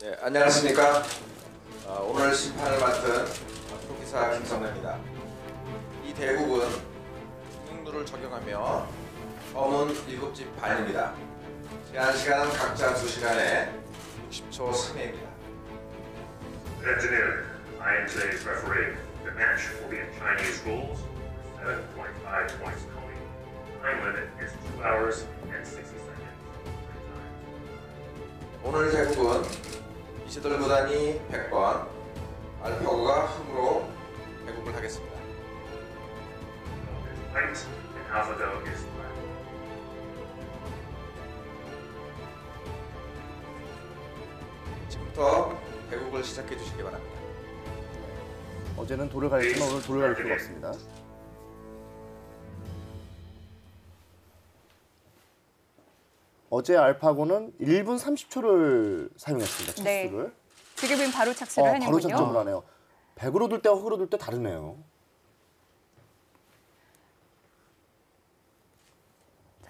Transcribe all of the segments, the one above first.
네, 안녕하십니까. 오늘 심판을 맡은 프로기사 김성래입니다. 이 대국은 중등루를 적용하며 검은 7집 반입니다. 제한 시간은 각자 2시간에 60초 3회입니다. Good afternoon. I am today's referee. The match will be in Chinese rules. 7.5 points only. Time limit is 2 hours and 60 seconds. 오늘 대국은 이세돌 구단이 100번, 알파고가 흠으로 대국을 하겠습니다. White and AlphaGo is black. 지금부터 대국을 시작해 주시기 바랍니다. 어제는 돌을 가렸지만 오늘 돌을 가릴 필요가 없습니다. 어제 알파고는 1분 30초를 사용했습니다. 착수를. 네. 지금은 바로 착수를 하는군요. 바로 착점을 하네요. 100으로 둘 때와 흑으로 둘 때 다르네요.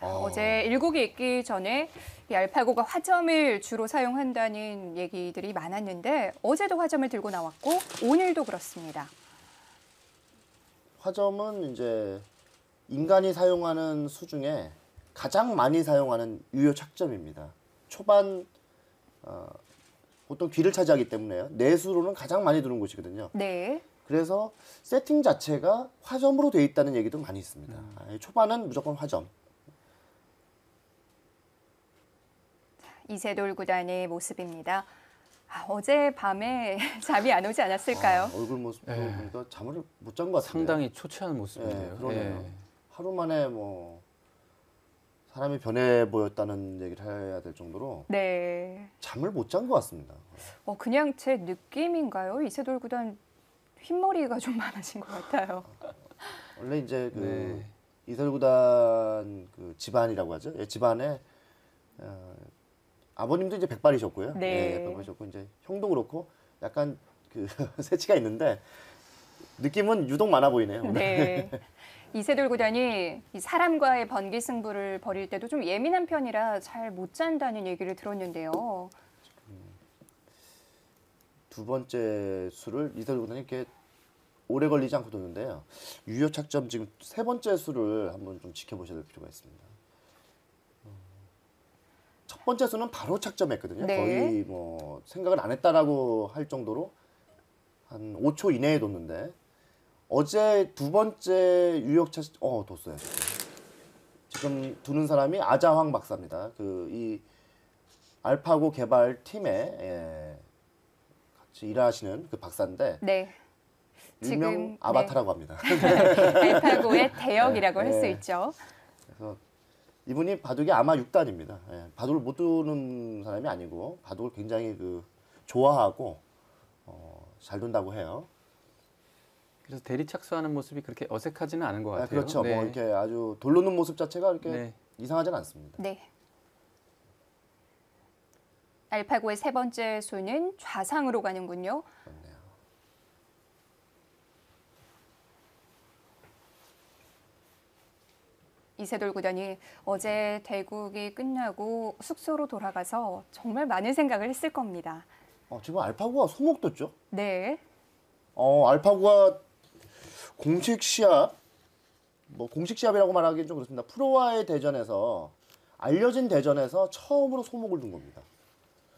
어제 7이 있기 전에 이 알파고가 화점을 주로 사용한다는 얘기들이 많았는데 어제도 화점을 들고 나왔고 오늘도 그렇습니다. 화점은 이제 인간이 사용하는 수 중에 가장 많이 사용하는 유효 착점입니다. 초반 보통 귀를 차지하기 때문에요. 내수로는 가장 많이 두는 곳이거든요. 네. 그래서 세팅 자체가 화점으로 되어 있다는 얘기도 많이 있습니다. 초반은 무조건 화점. 이세돌 구단의 모습입니다. 어젯밤에 잠이 안 오지 않았을까요? 얼굴 모습 보니까 잠을 못 잔 것 같아요. 상당히 초췌한 모습인데요. 그러네요. 하루 만에 뭐 사람이 변해 보였다는 얘기를 해야 될 정도로 네. 잠을 못 잔 것 같습니다. 그냥 제 느낌인가요? 이세돌 구단 흰머리가 좀 많아진 것 같아요. 원래 이제 이세돌 구단 그 집안이라고 하죠. 예, 집안에 아버님도 이제 백발이셨고요. 네. 예, 백발이셨고 이제 형도 그렇고 약간 그 새치가 있는데 느낌은 유독 많아 보이네요. 네. 이세돌 구단이 이 사람과의 번개 승부를 벌일 때도 좀 예민한 편이라 잘 못 잔다는 얘기를 들었는데요. 두 번째 수를 이세돌 구단이 이렇게 오래 걸리지 않고 뒀는데요. 유효 착점 지금 세 번째 수를 한번 좀 지켜보셔야 될 필요가 있습니다. 첫 번째 수는 바로 착점했거든요. 네. 거의 뭐 생각을 안 했다라고 할 정도로 한 5초 이내에 뒀는데 어제 두 번째 유효 착점 뒀어요. 지금 두는 사람이 아자황 박사입니다. 그 이 알파고 개발 팀에 같이 일하시는 그 박사인데 네. 일명 지금, 아바타라고 합니다. 알파고의 대역이라고 할 수 네. 있죠. 그래서 이분이 바둑이 아마 6단입니다. 예, 바둑을 못 두는 사람이 아니고 바둑을 굉장히 좋아하고 잘 둔다고 해요. 그래서 대리 착수하는 모습이 그렇게 어색하지는 않은 것 같아요. 그렇죠. 네. 뭐 이렇게 아주 돌 놓는 모습 자체가 이렇게 네. 이상하진 않습니다. 네. 알파고의 세 번째 수는 좌상으로 가는군요. 그렇네요. 이세돌 구단이 어제 대국이 끝나고 숙소로 돌아가서 정말 많은 생각을 했을 겁니다. 지금 알파고가 소목 뒀죠? 네. 알파고가 공식 시합, 뭐 공식 시합이라고 말하기는 좀 그렇습니다. 프로와의 대전에서 알려진 대전에서 처음으로 소목을 둔 겁니다.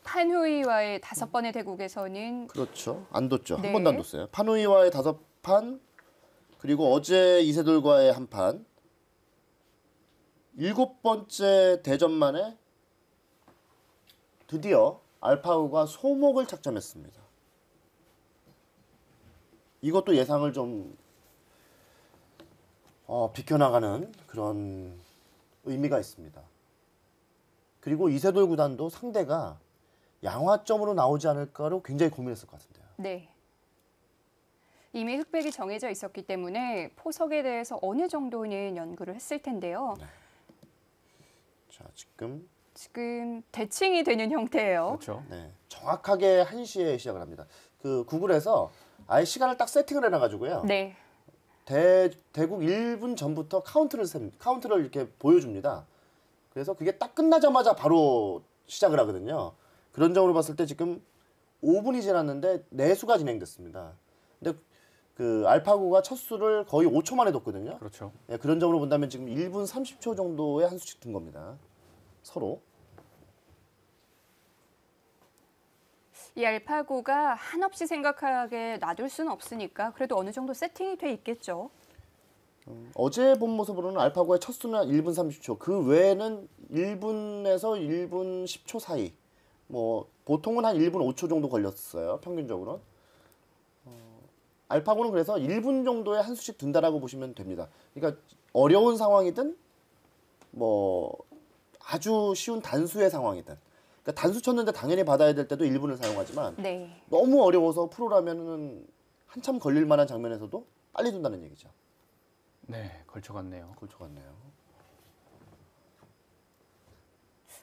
판후이와의 5번의 대국에서는 그렇죠. 안 뒀죠. 네. 한 번도 안 뒀어요. 판후이와의 5판, 그리고 어제 이세돌과의 한 판, 7번째 대전 만에 드디어 알파고가 소목을 착점했습니다. 이것도 예상을 좀 비켜나가는 그런 의미가 있습니다. 그리고 이세돌 구단도 상대가 양화점으로 나오지 않을까로 굉장히 고민했을 것 같은데요. 네. 이미 흑백이 정해져 있었기 때문에 포석에 대해서 어느 정도는 연구를 했을 텐데요. 네. 자, 지금 대칭이 되는 형태예요. 그렇죠. 네, 정확하게 1시에 시작을 합니다. 그 구글에서 아예 시간을 딱 세팅을 해놔가지고요. 네. 대국 1분 전부터 카운트를 이렇게 보여줍니다. 그래서 그게 딱 끝나자마자 바로 시작을 하거든요. 그런 점으로 봤을 때 지금 5분이 지났는데 내수가 진행됐습니다. 근데 그 알파고가 첫 수를 거의 5초 만에 뒀거든요. 그렇죠. 예, 그런 점으로 본다면 지금 1분 30초 정도의 한 수씩 둔 겁니다. 서로. 이 알파고가 한없이 생각하게 놔둘 수는 없으니까 그래도 어느 정도 세팅이 돼 있겠죠. 어제 본 모습으로는 알파고의 첫 수는 1분 30초. 그 외에는 1분에서 1분 10초 사이. 뭐 보통은 한 1분 5초 정도 걸렸어요. 평균적으로. 알파고는 그래서 1분 정도의 한 수씩 둔다라고 보시면 됩니다. 그러니까 어려운 상황이든 뭐 아주 쉬운 단수의 상황이든. 그러니까 단수 쳤는데 당연히 받아야 될 때도 1분을 사용하지만 네. 너무 어려워서 프로라면은 한참 걸릴 만한 장면에서도 빨리 둔다는 얘기죠. 네, 걸쳐갔네요. 걸쳐갔네요.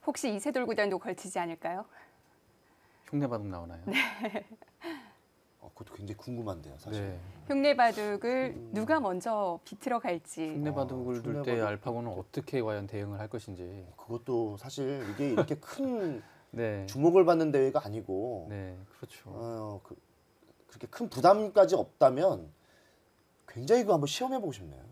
혹시 이세돌 구단도 걸치지 않을까요? 흉내바둑 나오나요? 네. 그것도 굉장히 궁금한데요, 사실. 흉내 바둑을 누가 먼저 비틀어 갈지. 흉내바둑을 둘 때 흉내바둑. 알파고는 어떻게 과연 대응을 할 것인지. 그것도 사실 이게 이렇게 큰 네. 주목을 받는 대회가 아니고 네, 그렇죠. 그렇게 큰 부담까지 없다면 굉장히 그거 한번 시험해보고 싶네요.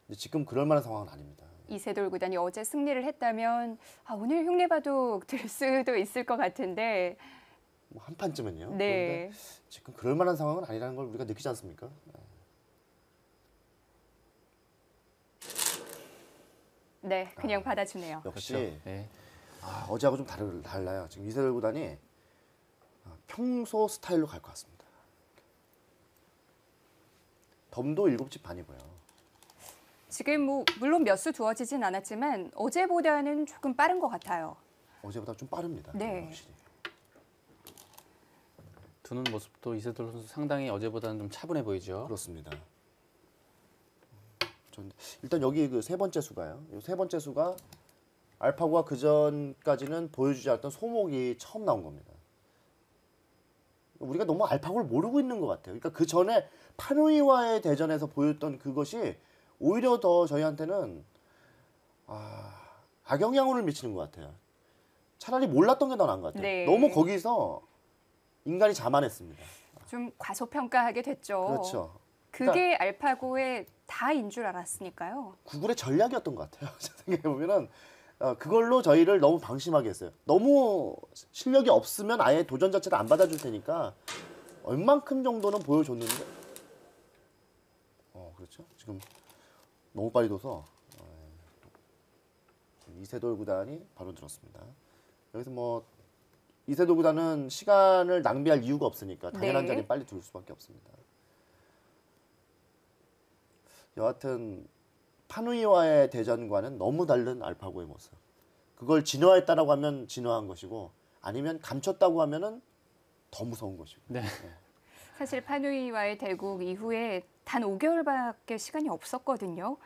근데 지금 그럴 만한 상황은 아닙니다. 이세돌 구단이 어제 승리를 했다면 오늘 흉내 바둑 들 수도 있을 것 같은데. 뭐 한 판쯤은요. 네. 그런데 지금 그럴 만한 상황은 아니라는 걸 우리가 느끼지 않습니까? 네, 그냥 받아주네요. 역시 그렇죠. 네. 어제하고 좀 달라요. 지금 이세돌 구단이 평소 스타일로 갈 것 같습니다. 덤도 7집 반이고요. 지금 뭐 물론 몇 수 두어지진 않았지만 어제보다는 조금 빠른 것 같아요. 어제보다 좀 빠릅니다. 네. 확실히. 두는 모습도 이세돌 선수 상당히 어제보다는 좀 차분해 보이죠. 그렇습니다. 일단 여기 그 세 번째 수가요. 이 세 번째 수가 알파고가 그 전까지는 보여주지 않았던 소목이 처음 나온 겁니다. 우리가 너무 알파고를 모르고 있는 것 같아요. 그러니까 그 전에 파누이와의 대전에서 보였던 그것이 오히려 더 저희한테는 악영향을 미치는 것 같아요. 차라리 몰랐던 게 더 나은 것 같아요. 네. 너무 거기서 인간이 자만했습니다. 좀 과소평가하게 됐죠. 그렇죠. 그게 알파고의 다인 줄 알았으니까요. 구글의 전략이었던 것 같아요. 생각해보면은 그걸로 저희를 너무 방심하게 했어요. 너무 실력이 없으면 아예 도전 자체를 안 받아줄 테니까 얼만큼 정도는 보여줬는데 그렇죠. 지금 너무 빨리 둬서 이세돌 구단이 바로 들었습니다. 여기서 뭐 이세돌 구단은 시간을 낭비할 이유가 없으니까 당연한 네. 자리에 빨리 둘 수밖에 없습니다. 여하튼 파누이와의 대전과는 너무 다른 알파고의 모습. 그걸 진화했다라고 하면 진화한 것이고 아니면 감췄다고 하면은 더 무서운 것이고. 네. 사실 파누이와의 대국 이후에 단 5개월밖에 시간이 없었거든요.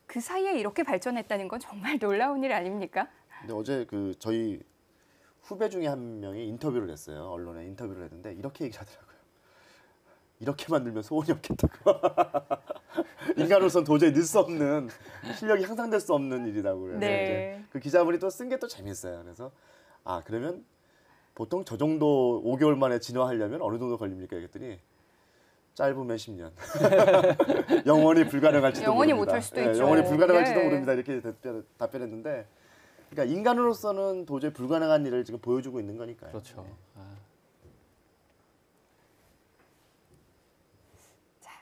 그 사이에 이렇게 발전했다는 건 정말 놀라운 일 아닙니까? 근데 어제 그 저희 후배 중에 한 명이 인터뷰를 했어요. 언론에 인터뷰를 했는데 이렇게 얘기하더라고요. 이렇게 만들면 소원이 없겠다고. 인간으로서는 도저히 늘 수 없는 실력이 향상될 수 없는 일이라고 그래서 네. 이제 그 기자분이 또 쓴 게 또 재밌어요. 그래서 그러면 보통 저 정도 5개월 만에 진화하려면 어느 정도 걸립니까? 그랬더니 짧으면 10년. 영원히 불가능할지도 영원히 모릅니다. 못할 수도 있죠. 영원히 불가능할지도 네. 모릅니다. 이렇게 답변했는데 그러니까 인간으로서는 도저히 불가능한 일을 지금 보여주고 있는 거니까요. 그렇죠.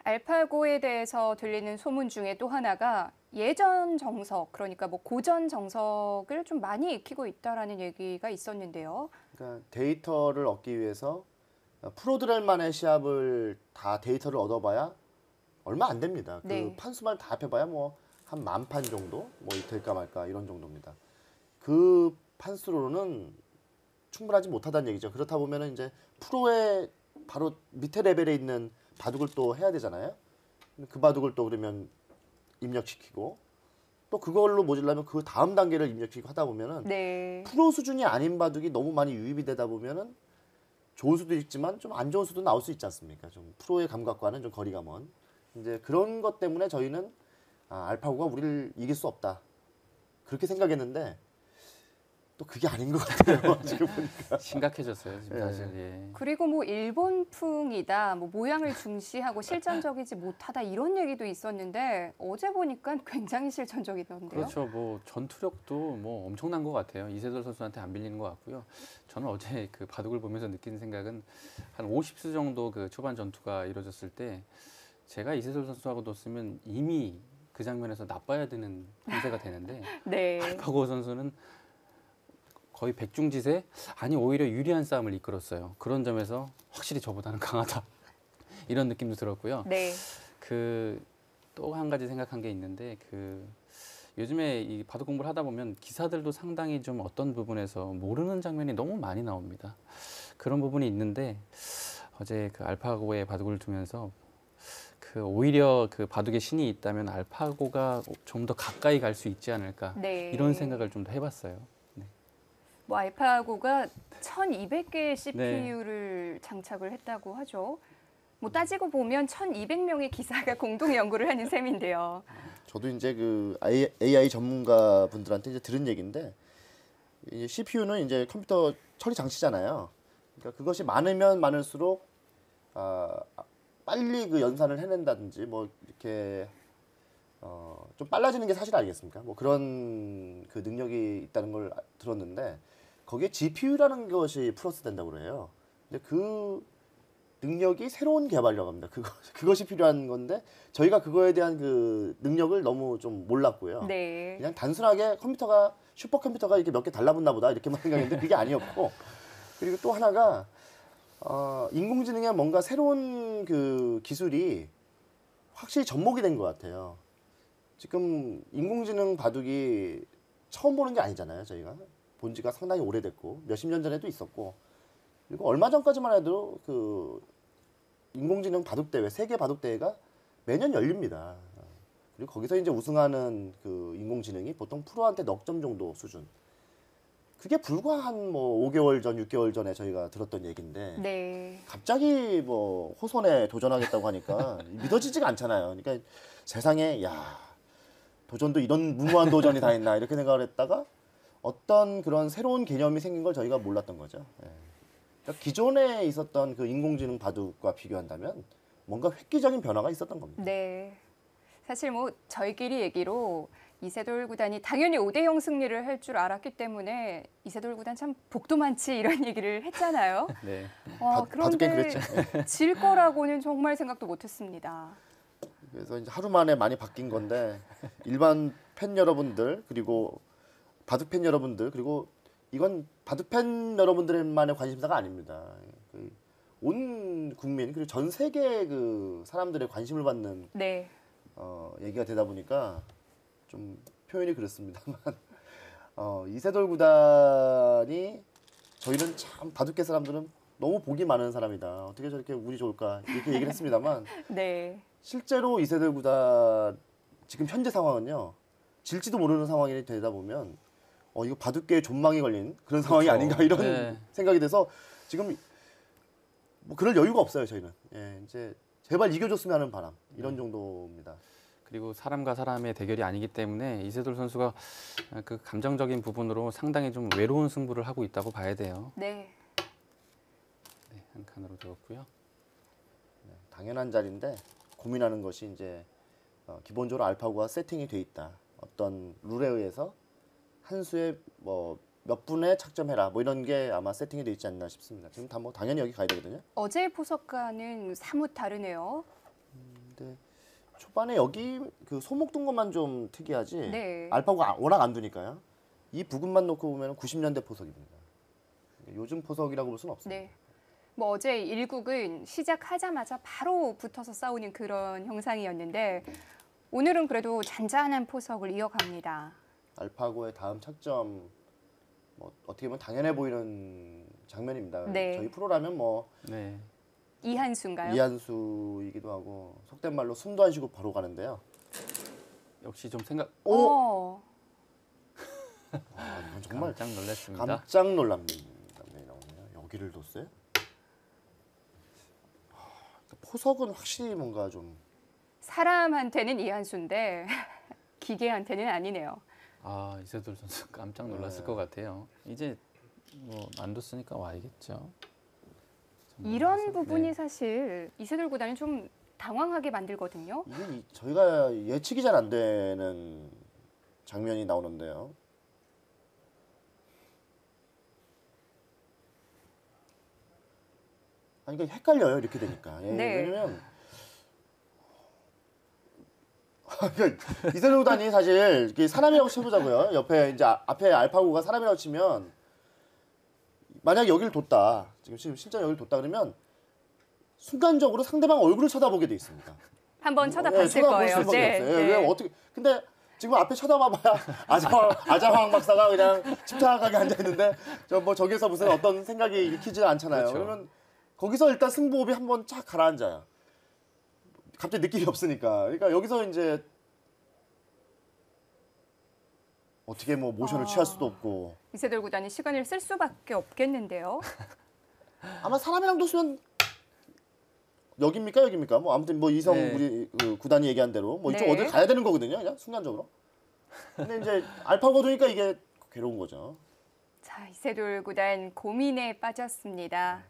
알파고에 대해서 들리는 소문 중에 또 하나가 예전 정석, 그러니까 뭐 고전 정석을 좀 많이 익히고 있다라는 얘기가 있었는데요. 그러니까 데이터를 얻기 위해서 프로들만의 시합을 다 데이터를 얻어봐야 얼마 안 됩니다. 그 네. 판수만 다 합해봐야 뭐 한 10,000판 정도 뭐 될까 말까 이런 정도입니다. 그 판수로는 충분하지 못하다는 얘기죠. 그렇다 보면은 이제 프로의 바로 밑에 레벨에 있는 바둑을 또 해야 되잖아요. 그 바둑을 또 그러면 입력시키고 또 그걸로 모질라면 그 다음 단계를 입력시키고 하다 보면은 네. 프로 수준이 아닌 바둑이 너무 많이 유입이 되다 보면은 좋은 수도 있지만 좀 안 좋은 수도 나올 수 있지 않습니까? 좀 프로의 감각과는 좀 거리가 먼. 이제 그런 것 때문에 저희는 알파고가 우리를 이길 수 없다. 그렇게 생각했는데 또 그게 아닌 것 같아요. 지금 보니까. 심각해졌어요. 지금 예. 사실. 예. 그리고 뭐 일본풍이다, 뭐 모양을 중시하고 실전적이지 못하다 이런 얘기도 있었는데 어제 보니까 굉장히 실전적이던데요. 그렇죠. 뭐 전투력도 뭐 엄청난 것 같아요. 이세돌 선수한테 안 빌리는 것 같고요. 저는 어제 그 바둑을 보면서 느끼는 생각은 한 50수 정도 그 초반 전투가 이루어졌을 때 제가 이세돌 선수하고 뒀으면 이미 그 장면에서 나빠야 되는 상태가 되는데 네. 알파고 선수는 거의 백중지세 아니 오히려 유리한 싸움을 이끌었어요. 그런 점에서 확실히 저보다는 강하다 이런 느낌도 들었고요. 네. 그 또 한 가지 생각한 게 있는데 그 요즘에 이 바둑 공부를 하다 보면 기사들도 상당히 좀 어떤 부분에서 모르는 장면이 너무 많이 나옵니다. 그런 부분이 있는데 어제 그 알파고의 바둑을 두면서 그 오히려 그 바둑의 신이 있다면 알파고가 좀 더 가까이 갈 수 있지 않을까 네. 이런 생각을 좀 더 해봤어요. 뭐 알파고가 1200개의 CPU를 장착을 했다고 하죠. 뭐 따지고 보면 1200명의 기사가 공동 연구를 하는 셈인데요. 저도 이제 그 AI 전문가 분들한테 이제 들은 얘기인데 이제 CPU는 이제 컴퓨터 처리 장치잖아요. 그러니까 그것이 많으면 많을수록 빨리 그 연산을 해낸다든지 뭐 이렇게 좀 빨라지는 게 사실 아니겠습니까? 뭐 그런 그 능력이 있다는 걸 들었는데 거기에 GPU라는 것이 플러스 된다고 그래요. 근데 그 능력이 새로운 개발이라고 합니다. 그것이 필요한 건데 저희가 그거에 대한 그 능력을 너무 좀 몰랐고요. 네. 그냥 단순하게 슈퍼컴퓨터가 이렇게 몇 개 달라붙나 보다 이렇게만 생각했는데 그게 아니었고 그리고 또 하나가 인공지능에 뭔가 새로운 그 기술이 확실히 접목이 된 것 같아요. 지금 인공지능 바둑이 처음 보는 게 아니잖아요. 저희가 본 지가 상당히 오래됐고 몇십 년 전에도 있었고 그리고 얼마 전까지만 해도 그 인공지능 바둑대회 세계 바둑대회가 매년 열립니다. 그리고 거기서 이제 우승하는 그 인공지능이 보통 프로한테 넉 점 정도 수준. 그게 불과 한 뭐 5개월 전, 6개월 전에 저희가 들었던 얘기인데 네. 갑자기 뭐 호선에 도전하겠다고 하니까 믿어지지가 않잖아요. 그러니까 세상에 야 도전도 이런 무모한 도전이 다 있나 이렇게 생각을 했다가 어떤 그런 새로운 개념이 생긴 걸 저희가 몰랐던 거죠. 예. 그러니까 기존에 있었던 그 인공지능 바둑과 비교한다면 뭔가 획기적인 변화가 있었던 겁니다. 네. 사실 뭐 저희끼리 얘기로 이세돌 구단이 당연히 5대0 승리를 할 줄 알았기 때문에 이세돌 구단 참 복도 많지 이런 얘기를 했잖아요. 네. 바둑게임 그런데 그랬죠. 질 거라고는 정말 생각도 못했습니다. 그래서 이제 하루 만에 많이 바뀐 건데 일반 팬 여러분들 그리고 바둑 팬 여러분들 그리고 이건 바둑 팬 여러분들만의 관심사가 아닙니다. 온 국민 그리고 전 세계 그 사람들의 관심을 받는 네. 얘기가 되다 보니까 좀 표현이 그렇습니다만 이세돌 구단이 저희는 참 바둑계 사람들은 너무 복이 많은 사람이다. 어떻게 저렇게 운이 좋을까 이렇게 얘기를 했습니다만 네. 실제로 이세돌 구단 지금 현재 상황은요. 질지도 모르는 상황이 되다 보면 이거 바둑계에 존망이 걸린 그런 상황이 그렇죠. 아닌가 이런 네. 생각이 돼서 지금 뭐 그럴 여유가 없어요. 저희는 이제 제발 이겨줬으면 하는 바람 이런 정도입니다. 그리고 사람과 사람의 대결이 아니기 때문에 이세돌 선수가 그 감정적인 부분으로 상당히 좀 외로운 승부를 하고 있다고 봐야 돼요. 네. 네, 한 칸으로 두었고요. 당연한 자리인데 고민하는 것이 이제 기본적으로 알파고가 세팅이 돼 있다. 어떤 룰에 의해서 한 수에 뭐 몇 분에 착점해라. 뭐 이런 게 아마 세팅이 돼 있지 않나 싶습니다. 지금 다 뭐 당연히 여기 가야 되거든요. 어제 포석과는 사뭇 다르네요. 근데 초반에 여기 그 소목 둔 것만 좀 특이하지. 네. 알파고가 워낙 안 두니까요. 이 부분만 놓고 보면 90년대 포석입니다. 요즘 포석이라고 볼 수는 없습니다. 네. 뭐 어제 1국은 시작하자마자 바로 붙어서 싸우는 그런 형상이었는데 오늘은 그래도 잔잔한 포석을 이어갑니다. 알파고의 다음 착점 뭐 어떻게 보면 당연해 보이는 장면입니다. 네. 저희 프로라면 뭐 네. 이한수인가요? 이한수이기도 하고 속된 말로 숨도 안 쉬고 바로 가는데요. 역시 좀 생각 어. 이건 정말 깜짝 놀랐습니다. 깜짝 놀랍니다. 여기를 뒀어요? 포석은 확실히 뭔가 좀 사람한테는 이한수인데 기계한테는 아니네요. 아, 이세돌 선수 깜짝 놀랐을 네. 것 같아요. 이제 뭐 안 뒀으니까 와야겠죠. 이런 부분이 네. 사실 이세돌 구단을 좀 당황하게 만들거든요. 이게 저희가 예측이 잘 안 되는 장면이 나오는데요. 아니, 그러니까 헷갈려요, 이렇게 되니까. 예, 네. 왜냐면 그러니까 이세돌 구단이 사실 이게 사람이라고 쳐보자고요. 옆에 이제 앞에 알파고가 사람이라고 치면 만약 여기를 뒀다. 지금 실제 여기를 뒀다 그러면 순간적으로 상대방 얼굴을 쳐다보게 돼 있습니다. 한번 예, 쳐다봤을 쳐다볼 거예요. 수밖에 없어요. 왜 어떻게? 근데 지금 앞에 쳐다봐봐야 아자황 박사가 그냥 침착하게 앉아 있는데 저기서 무슨 어떤 생각이 익히지가 않잖아요. 그렇죠. 그러면 거기서 일단 승부호흡이 한번 쫙 가라앉아요. 갑자기 느낌이 없으니까. 그러니까 여기서 이제 어떻게 뭐 모션을 취할 수도 없고. 이세돌 구단이 시간을 쓸 수밖에 없겠는데요. 아마 사람이랑 뒀으면 여기입니까? 뭐 아무튼 뭐 이성 네. 우리 그 구단이 얘기한 대로 뭐 이쪽 네. 어딜 가야 되는 거거든요. 그냥 순간적으로. 근데 이제 알파고 두니까 이게 괴로운 거죠. 자, 이세돌 구단 고민에 빠졌습니다.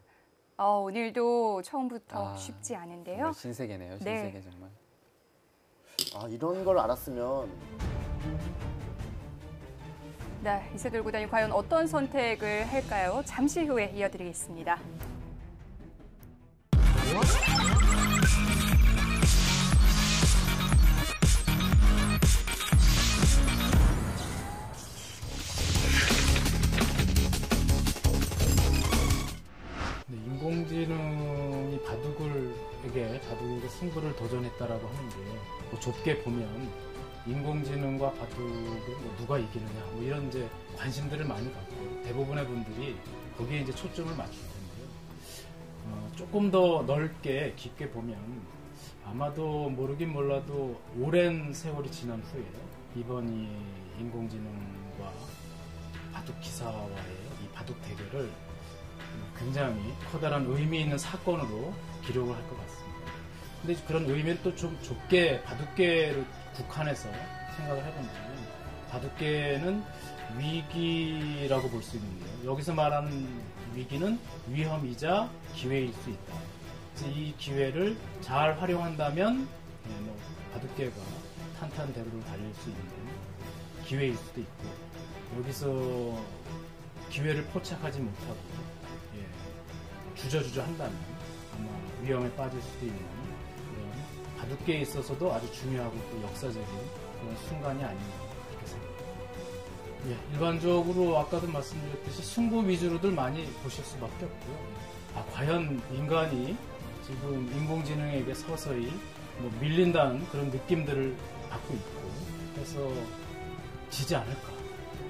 오늘도 처음부터 쉽지 않은데요. 정말 신세계네요. 네. 신세계 정말. 아, 이런 걸 알았으면 네, 이세돌 구단이 과연 어떤 선택을 할까요? 잠시 후에 이어드리겠습니다. 네, 인공지능이 바둑에게 승부를 도전했다라고 하는데 뭐 좁게 보면 인공지능과 바둑을 뭐 누가 이기느냐 뭐 이런 이제 관심들을 많이 갖고 대부분의 분들이 거기에 이제 초점을 맞출 텐데요. 조금 더 넓게 깊게 보면 아마도 모르긴 몰라도 오랜 세월이 지난 후에 이번 이 인공지능과 바둑 기사와의 이 바둑 대결을 굉장히 커다란 의미 있는 사건으로 기록을 할 것 같습니다. 근데 그런 의미를 또 좀 좁게 바둑계를 국한해서 생각을 해본다면 바둑계는 위기라고 볼 수 있는데요. 여기서 말하는 위기는 위험이자 기회일 수 있다. 그래서 이 기회를 잘 활용한다면 바둑계가 탄탄대로를 달릴 수 있는 기회일 수도 있고 여기서 기회를 포착하지 못하고 주저주저 한다면 아마 위험에 빠질 수도 있는 그런 바둑계에 있어서도 아주 중요하고 또 역사적인 그런 순간이 아닌가 그렇게 생각합니다. 일반적으로 아까도 말씀드렸듯이 승부 위주로들 많이 보실 수밖에 없고요. 과연 인간이 지금 인공지능에게 서서히 뭐 밀린다는 그런 느낌들을 받고 있고 그래서 지지 않을까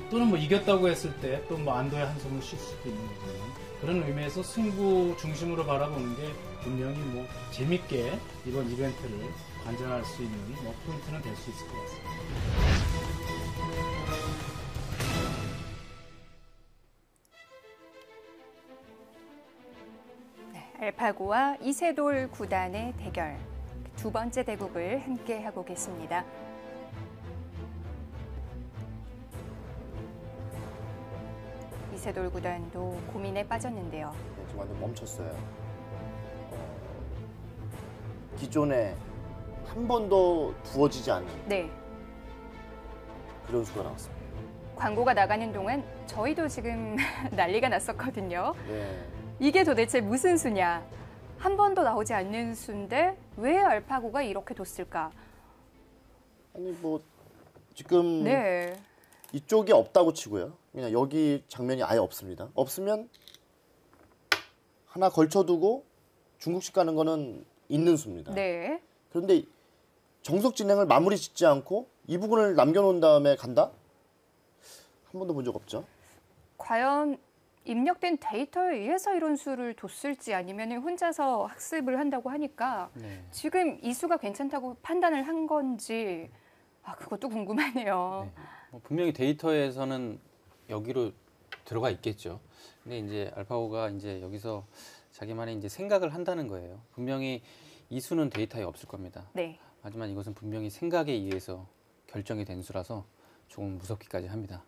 또는 뭐 이겼다고 했을 때 또 뭐 안도의 한숨을 쉴 수도 있는 거잖아요. 그런 의미에서 승부 중심으로 바라보는 게 분명히 뭐 재밌게 이번 이벤트를 관전할 수 있는 뭐 포인트는 될 수 있을 것 같습니다. 네, 알파고와 이세돌 구단의 대결. 두 번째 대국을 함께 하고 계십니다. 이세돌 구단도 고민에 빠졌는데요. 네, 지금 완전 멈췄어요. 기존에 한 번도 두어지지 않는 네, 그런 수가 나왔습니다. 광고가 나가는 동안 저희도 지금 난리가 났었거든요. 네. 이게 도대체 무슨 수냐? 한 번도 나오지 않는 수인데 왜 알파고가 이렇게 뒀을까? 아니 뭐 지금 네, 이쪽이 없다고 치고요. 그냥 여기 장면이 아예 없습니다. 없으면 하나 걸쳐두고 중국식 가는 거는 있는 수입니다. 네. 그런데 정석 진행을 마무리 짓지 않고 이 부분을 남겨놓은 다음에 간다? 한 번도 본 적 없죠. 과연 입력된 데이터에 의해서 이런 수를 뒀을지 아니면 혼자서 학습을 한다고 하니까 네. 지금 이 수가 괜찮다고 판단을 한 건지 그것도 궁금하네요. 네. 뭐 분명히 데이터에서는 여기로 들어가 있겠죠. 근데 이제 알파고가 이제 여기서 자기만의 이제 생각을 한다는 거예요. 분명히 이 수는 데이터에 없을 겁니다. 네. 하지만 이것은 분명히 생각에 의해서 결정이 된 수라서 조금 무섭기까지 합니다.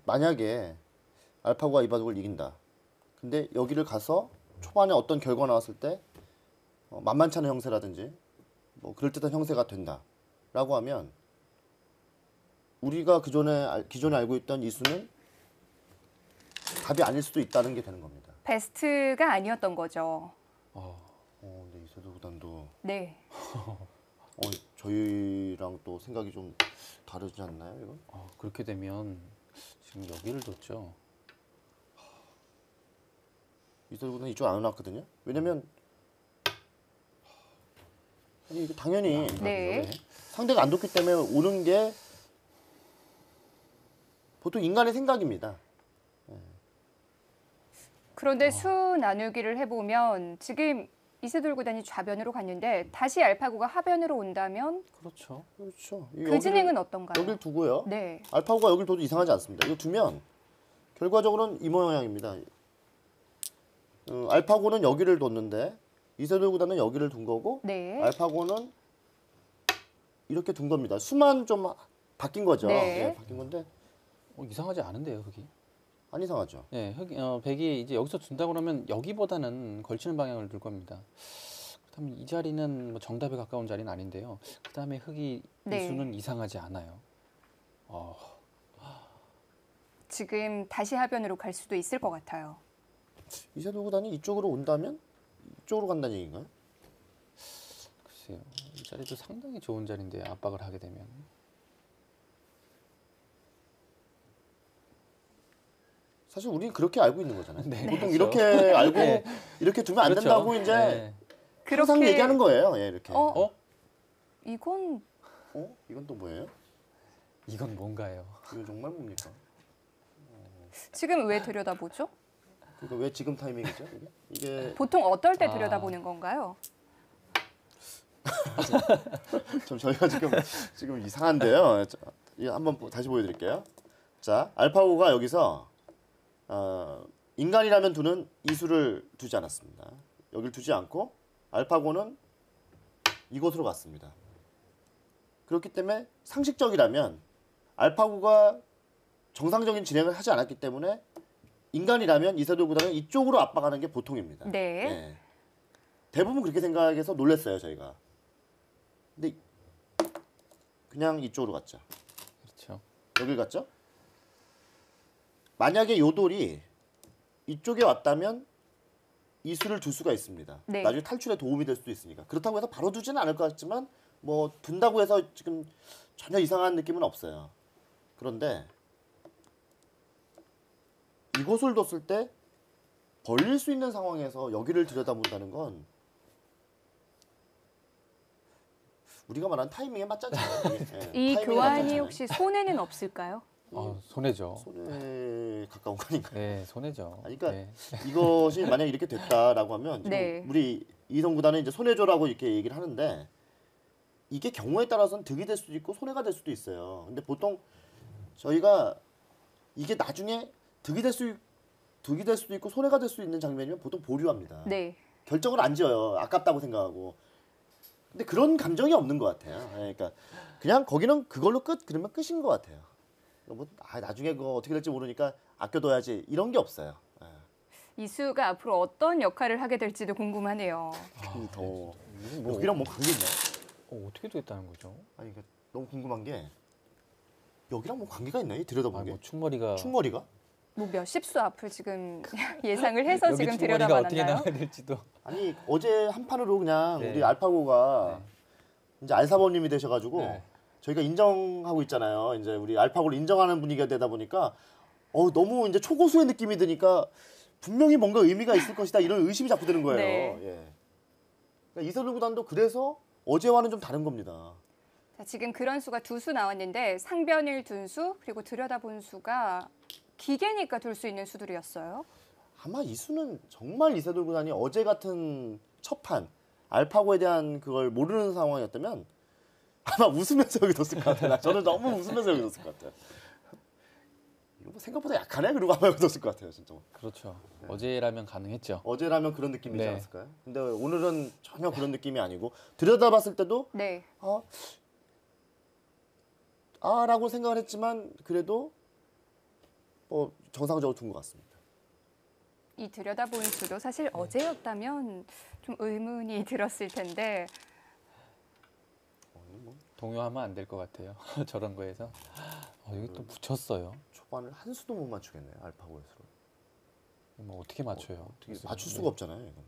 만약에 알파고가 이 바둑을 이긴다. 근데 여기를 가서 초반에 어떤 결과 나왔을 때 만만치 않은 형세라든지 뭐 그럴듯한 형세가 된다라고 하면 우리가 기존에 알고 있던 이수는 답이 아닐 수도 있다는 게 되는 겁니다. 베스트가 아니었던 거죠. 근데 이세돌 구단도 네. 저희랑 또 생각이 좀 다르지 않나요, 이건? 그렇게 되면 지금 여기를 뒀죠. 이세돌 구단 이쪽 안 왔거든요. 왜냐면 아니 이거 당연히 네. 상대가 안 뒀기 때문에 오는 게 보통 인간의 생각입니다. 그런데 수 나누기를 해보면 지금 이세돌 구단이 좌변으로 갔는데 다시 알파고가 하변으로 온다면 그렇죠. 그렇죠. 그 진행은 어떤가요? 여길 두고요. 네. 알파고가 여길 둬도 이상하지 않습니다. 이거 두면 결과적으로는 이 모양입니다. 알파고는 여기를 뒀는데 이세돌 구단은 여기를 둔 거고 네. 알파고는 이렇게 둔 겁니다. 수만 좀 바뀐 거죠. 네. 예, 바뀐 건데 이상하지 않은데요, 흙이. 안 이상하죠. 네, 백이 이제 여기서 둔다 그러면 여기보다는 걸치는 방향을 둘 겁니다. 그렇다면 이 자리는 뭐 정답에 가까운 자리는 아닌데요. 그 다음에 흙이 네. 이수는 이상하지 않아요. 지금 다시 하변으로 갈 수도 있을 것 같아요. 이세돌 구단이 이쪽으로 온다면 이쪽으로 간다는 얘기인가요? 글쎄요, 이 자리도 상당히 좋은 자리인데 압박을 하게 되면. 사실 우리는 그렇게 알고 있는 거잖아요. 네, 보통 그렇죠. 이렇게 알고 네. 이렇게 두면 안 그렇죠. 된다고 이제 네. 항상 얘기하는 거예요. 예, 이렇게. 이건 이건 또 뭐예요? 이건 뭔가요? 이건 정말 뭡니까? 지금 왜 들여다보죠? 그러니까 왜 지금 타이밍이죠? 이게 보통 어떨 때 들여다보는 건가요? 좀 저희가 지금 이상한데요. 이거 한번 다시 보여드릴게요. 자, 알파고가 여기서 인간이라면 두는 이수를 두지 않았습니다. 여길 두지 않고 알파고는 이곳으로 갔습니다. 그렇기 때문에 상식적이라면 알파고가 정상적인 진행을 하지 않았기 때문에 인간이라면 이세돌 구단은 이쪽으로 압박하는 게 보통입니다. 네. 예. 대부분 그렇게 생각해서 놀랐어요, 저희가. 근데 그냥 이쪽으로 갔죠. 그렇죠. 여길 갔죠? 만약에 요 돌이 이쪽에 왔다면 이수를 둘 수가 있습니다. 네. 나중에 탈출에 도움이 될 수도 있으니까. 그렇다고 해서 바로 두지는 않을 것 같지만 뭐 둔다고 해서 지금 전혀 이상한 느낌은 없어요. 그런데 이곳을 뒀을 때 벌릴 수 있는 상황에서 여기를 들여다본다는 건 우리가 말하는 타이밍에 맞지 않잖아요. 이 타이밍에 맞지 교환이 않잖아요. 혹시 손해는 없을까요? 손해죠. 손에 가까운 거니까. 네, 손해죠. 아니, 그러니까 네. 이것이 만약 이렇게 됐다라고 하면 지금 네. 우리 이성 구단은 이제 손해조라고 이렇게 얘기를 하는데 이게 경우에 따라서는 득이 될 수도 있고 손해가 될 수도 있어요. 근데 보통 저희가 이게 나중에 득이 될 수도 있고 손해가 될 수 있는 장면이면 보통 보류합니다. 네. 결정을 안 지어요. 아깝다고 생각하고. 근데 그런 감정이 없는 것 같아요. 그러니까 그냥 거기는 그걸로 그러면 끝인 것 같아요. 뭐 나중에 그거 어떻게 될지 모르니까 아껴둬야지 이런 게 없어요. 이수가 앞으로 어떤 역할을 하게 될지도 궁금하네요. 더 뭐, 여기랑 뭐 관계 있나요? 어떻게 됐다는 거죠? 아니 그러니까 너무 궁금한 게 여기랑 뭐 관계가 있나요? 들여다보는 게? 뭐 충머리가 충머리가? 뭐 몇십 수 앞을 지금 예상을 해서 여기 지금 충머리가 어떻게 들여다봤나요? 나와야 될지도. 아니 어제 한 판으로 그냥 네. 우리 알파고가 이제 알사범님이 되셔가지고 네. 저희가 인정하고 있잖아요. 이제 우리 알파고를 인정하는 분위기가 되다 보니까 너무 이제 초고수의 느낌이 드니까 분명히 뭔가 의미가 있을 것이다 이런 의심이 자꾸 드는 거예요. 네. 예. 그러니까 이세돌 구단도 그래서 어제와는 좀 다른 겁니다. 자, 지금 그런 수가 두 수 나왔는데 상변을 둔 수 그리고 들여다본 수가 기계니까 둘 수 있는 수들이었어요. 아마 이 수는 정말 이세돌 구단이 어제 같은 첫 판 알파고에 대한 그걸 모르는 상황이었다면 아마 웃으면서 여기 뒀을 것 같아요. 저는 너무 웃으면서 여기 뒀을 것 같아요. 이거 뭐 생각보다 약하네? 그러고 아마 여기 뒀을 것 같아요. 진짜. 그렇죠. 어제라면 가능했죠. 어제라면 그런 느낌이지 네. 않았을까요? 근데 오늘은 전혀 그런 느낌이 아니고 들여다봤을 때도 네. 라고 생각을 했지만 그래도 뭐 정상적으로 둔 것 같습니다. 이 들여다보는 수도 사실 어제였다면 좀 의문이 들었을 텐데 동요하면 안 될 것 같아요. 저런 거에서. 여기 또 붙였어요. 초반을 한 수도 못 맞추겠네요. 알파고에서. 뭐 어떻게 맞춰요? 어떻게 맞출 수가 없잖아요. 이건.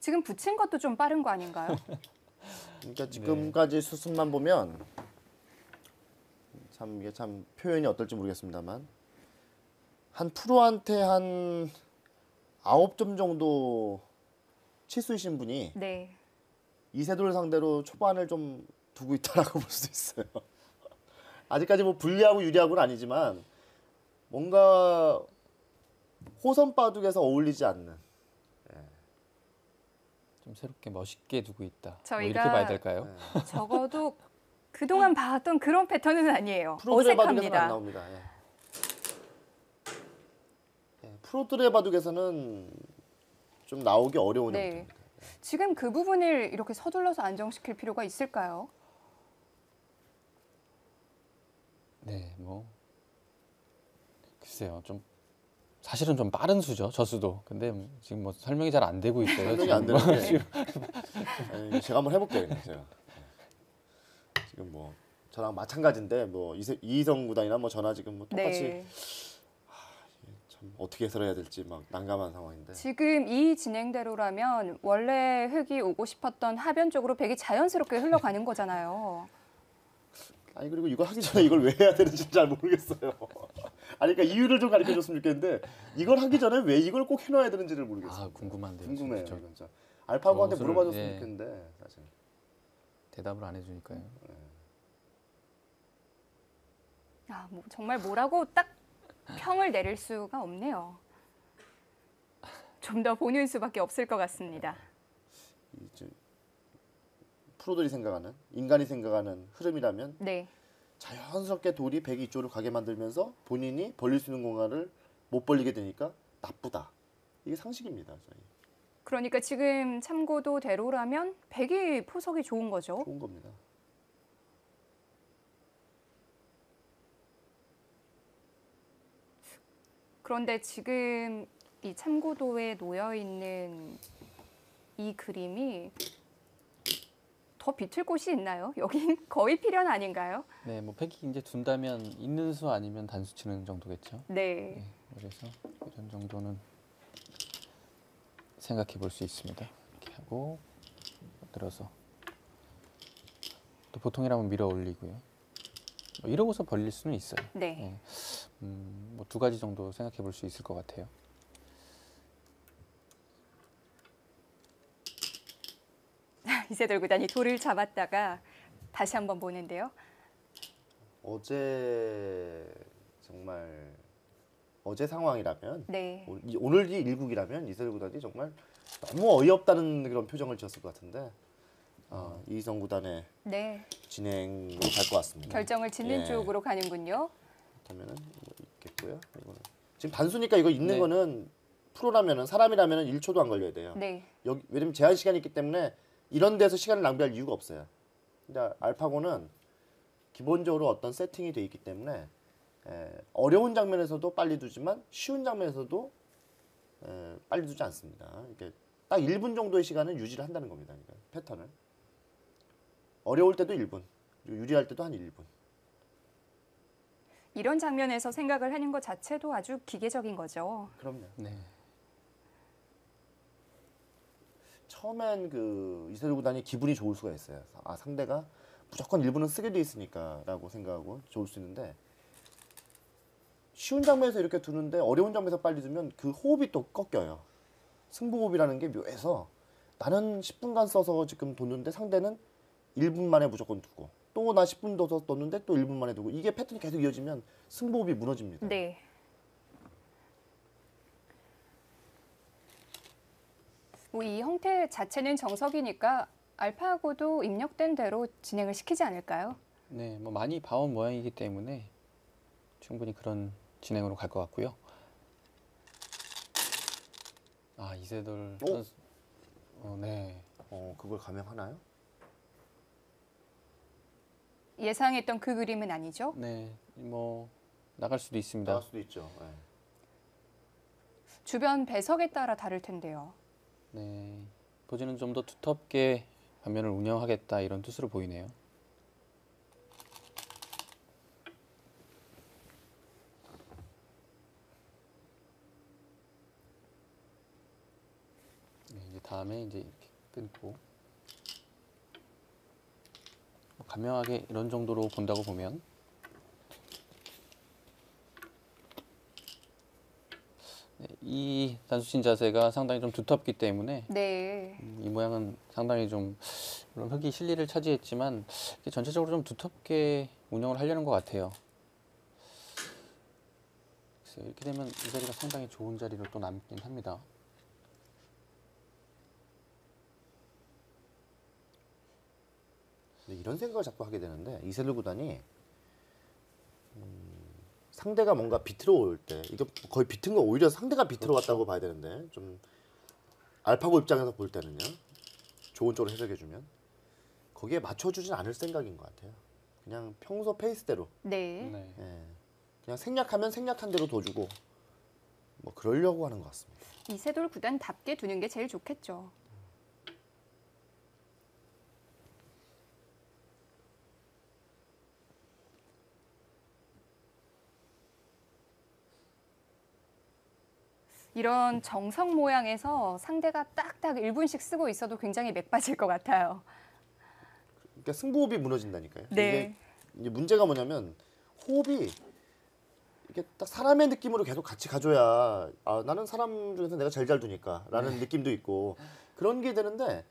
지금 붙인 것도 좀 빠른 거 아닌가요? 그러니까 지금까지 수순만 보면 참 이게 참 표현이 어떨지 모르겠습니다만 한 프로한테 한 9점 정도 치수이신 분이 네. 이세돌 상대로 초반을 좀 두고 있다라고 볼 수도 있어요. 아직까지 뭐 불리하고 유리하고는 아니지만 뭔가 호선 바둑에서 어울리지 않는. 좀 새롭게 멋있게 두고 있다. 뭐 저희가 이렇게 봐야 될까요? 적어도 그동안 봐왔던 그런 패턴은 아니에요. 프로들의 바둑에서는 안 어색합니다. 나옵니다. 프로들의 바둑에서는 좀 나오기 어려운 네. 형태입니다. 지금 그 부분을 이렇게 서둘러서 안정시킬 필요가 있을까요? 네, 뭐 글쎄요, 좀 사실은 좀 빠른 수죠, 저 수도. 근데 지금 뭐 설명이 잘 안 되고 있어요. 설명이 안 지금 뭐. 되는 게 제가 한번 해볼게요. 그냥 제가. 지금 뭐 저랑 마찬가지인데 뭐 이희성 구단이나 뭐 저나 지금 뭐 똑같이 네. 참 어떻게 해설해야 될지 막 난감한 상황인데. 지금 이 진행대로라면 원래 흙이 오고 싶었던 하변 쪽으로 백이 자연스럽게 흘러가는 거잖아요. 아니 그리고 이거 하기 전에 이걸 왜 해야 되는지 잘 모르겠어요. 아니 그러니까 이유를 좀 가르쳐 줬으면 좋겠는데 이걸 하기 전에 왜 이걸 꼭 해놔야 되는지를 모르겠어요. 궁금한데요. 궁금해요. 진짜. 진짜. 알파고한테 저것을, 물어봐줬으면 예. 좋겠는데 사실. 대답을 안 해주니까요. 뭐 정말 뭐라고 딱 평을 내릴 수가 없네요. 좀 더 보는 수밖에 없을 것 같습니다. 이제 프로들이 생각하는 인간이 생각하는 흐름이라면 네. 자연스럽게 돌이 백이 이쪽으로 가게 만들면서 본인이 벌릴 수 있는 공간을 못 벌리게 되니까 나쁘다. 이게 상식입니다. 저희. 그러니까 지금 참고도대로라면 백이 포석이 좋은 거죠. 좋은 겁니다. 그런데 지금 이 참고도에 놓여 있는 이 그림이 더 비틀 곳이 있나요? 여긴 거의 필연 아닌가요? 네, 뭐 백이 이제 둔다면 있는 수 아니면 단수 치는 정도겠죠. 네. 네, 그래서 이런 정도는 생각해 볼 수 있습니다. 이렇게 하고 들어서 또 보통이라면 밀어 올리고요. 뭐 이러고서 벌릴 수는 있어요. 네. 뭐 두 가지 정도 생각해 볼 수 있을 것 같아요. 이세돌 구단이 돌을 잡았다가 다시 한번 보는데요. 어제 정말 어제 상황이라면 네. 오늘이 일국이라면 이세돌 구단이 정말 너무 어이없다는 그런 표정을 지었을 것 같은데 이희성 구단의 네. 진행으로 갈 것 같습니다. 결정을 짓는 예. 쪽으로 가는군요. 그러면은 이거 있겠고요. 이거는 지금 단수니까 이거 있는 네. 거는 프로라면은 사람이라면은 1초도 안 걸려야 돼요. 네. 여기 왜냐면 제한 시간이 있기 때문에 이런 데서 시간을 낭비할 이유가 없어요. 근데 알파고는 기본적으로 어떤 세팅이 돼 있기 때문에 어려운 장면에서도 빨리 두지만 쉬운 장면에서도 빨리 두지 않습니다. 이렇게 딱 1분 정도의 시간을 유지를 한다는 겁니다. 그러니까 패턴을. 어려울 때도 1분, 그리고 유리할 때도 한 1분. 이런 장면에서 생각을 하는 것 자체도 아주 기계적인 거죠. 그럼요. 네. 처음엔 그 이세돌 구단이 기분이 좋을 수가 있어요. 상대가 무조건 1분은 쓰게 돼 있으니까라고 생각하고 좋을 수 있는데 쉬운 장면에서 이렇게 두는데 어려운 장면에서 빨리 두면 그 호흡이 또 꺾여요. 승부호흡이라는 게 묘해서 나는 10분간 써서 지금 뒀는데 상대는 1분 만에 무조건 두고 또 나 10분 더 뒀는데 또 1분 만에 두고 이게 패턴이 계속 이어지면 승부호흡이 무너집니다. 네. 뭐 이 형태 자체는 정석이니까 알파고도 입력된 대로 진행을 시키지 않을까요? 네, 뭐 많이 봐온 모양이기 때문에 충분히 그런 진행으로 갈 것 같고요. 이세돌 선수, 네. 그걸 감행하나요? 예상했던 그 그림은 아니죠? 네, 뭐 나갈 수도 있습니다. 나갈 수도 있죠. 네. 주변 배석에 따라 다를 텐데요. 네, 보지는 좀 더 두텁게 반면을 운영하겠다 이런 뜻으로 보이네요. 네, 이제 다음에 이제 이렇게 끊고 간명하게 이런 정도로 본다고 보면 네, 이 단수신 자세가 상당히 좀 두텁기 때문에 네. 이 모양은 상당히 좀 물론 흙이 실리를 차지했지만 전체적으로 좀 두텁게 운영을 하려는 것 같아요. 글쎄요, 이렇게 되면 이 자리가 상당히 좋은 자리로 또 남긴 합니다. 근데 이런 생각을 자꾸 하게 되는데 이세돌 구단이 상대가 뭔가 비틀어 올 때 이거 거의 비튼 거 오히려 상대가 비틀어 왔다고 봐야 되는데 좀 알파고 입장에서 볼 때는요 좋은 쪽으로 해석해 주면 거기에 맞춰주진 않을 생각인 것 같아요. 그냥 평소 페이스대로 네. 네. 예. 그냥 생략하면 생략한 대로 둬주고 뭐 그러려고 하는 것 같습니다. 이세돌 구단답게 두는 게 제일 좋겠죠. 이런 정석 모양에서 상대가 딱딱 1분씩 쓰고 있어도 굉장히 맥 빠질 것 같아요. 그러니까 승부호흡이 무너진다니까요. 네. 이게 문제가 뭐냐면 호흡이 이게 딱 사람의 느낌으로 계속 같이 가줘야 아, 나는 사람 중에서 내가 제일 잘 두니까라는 느낌도 있고 그런 게 되는데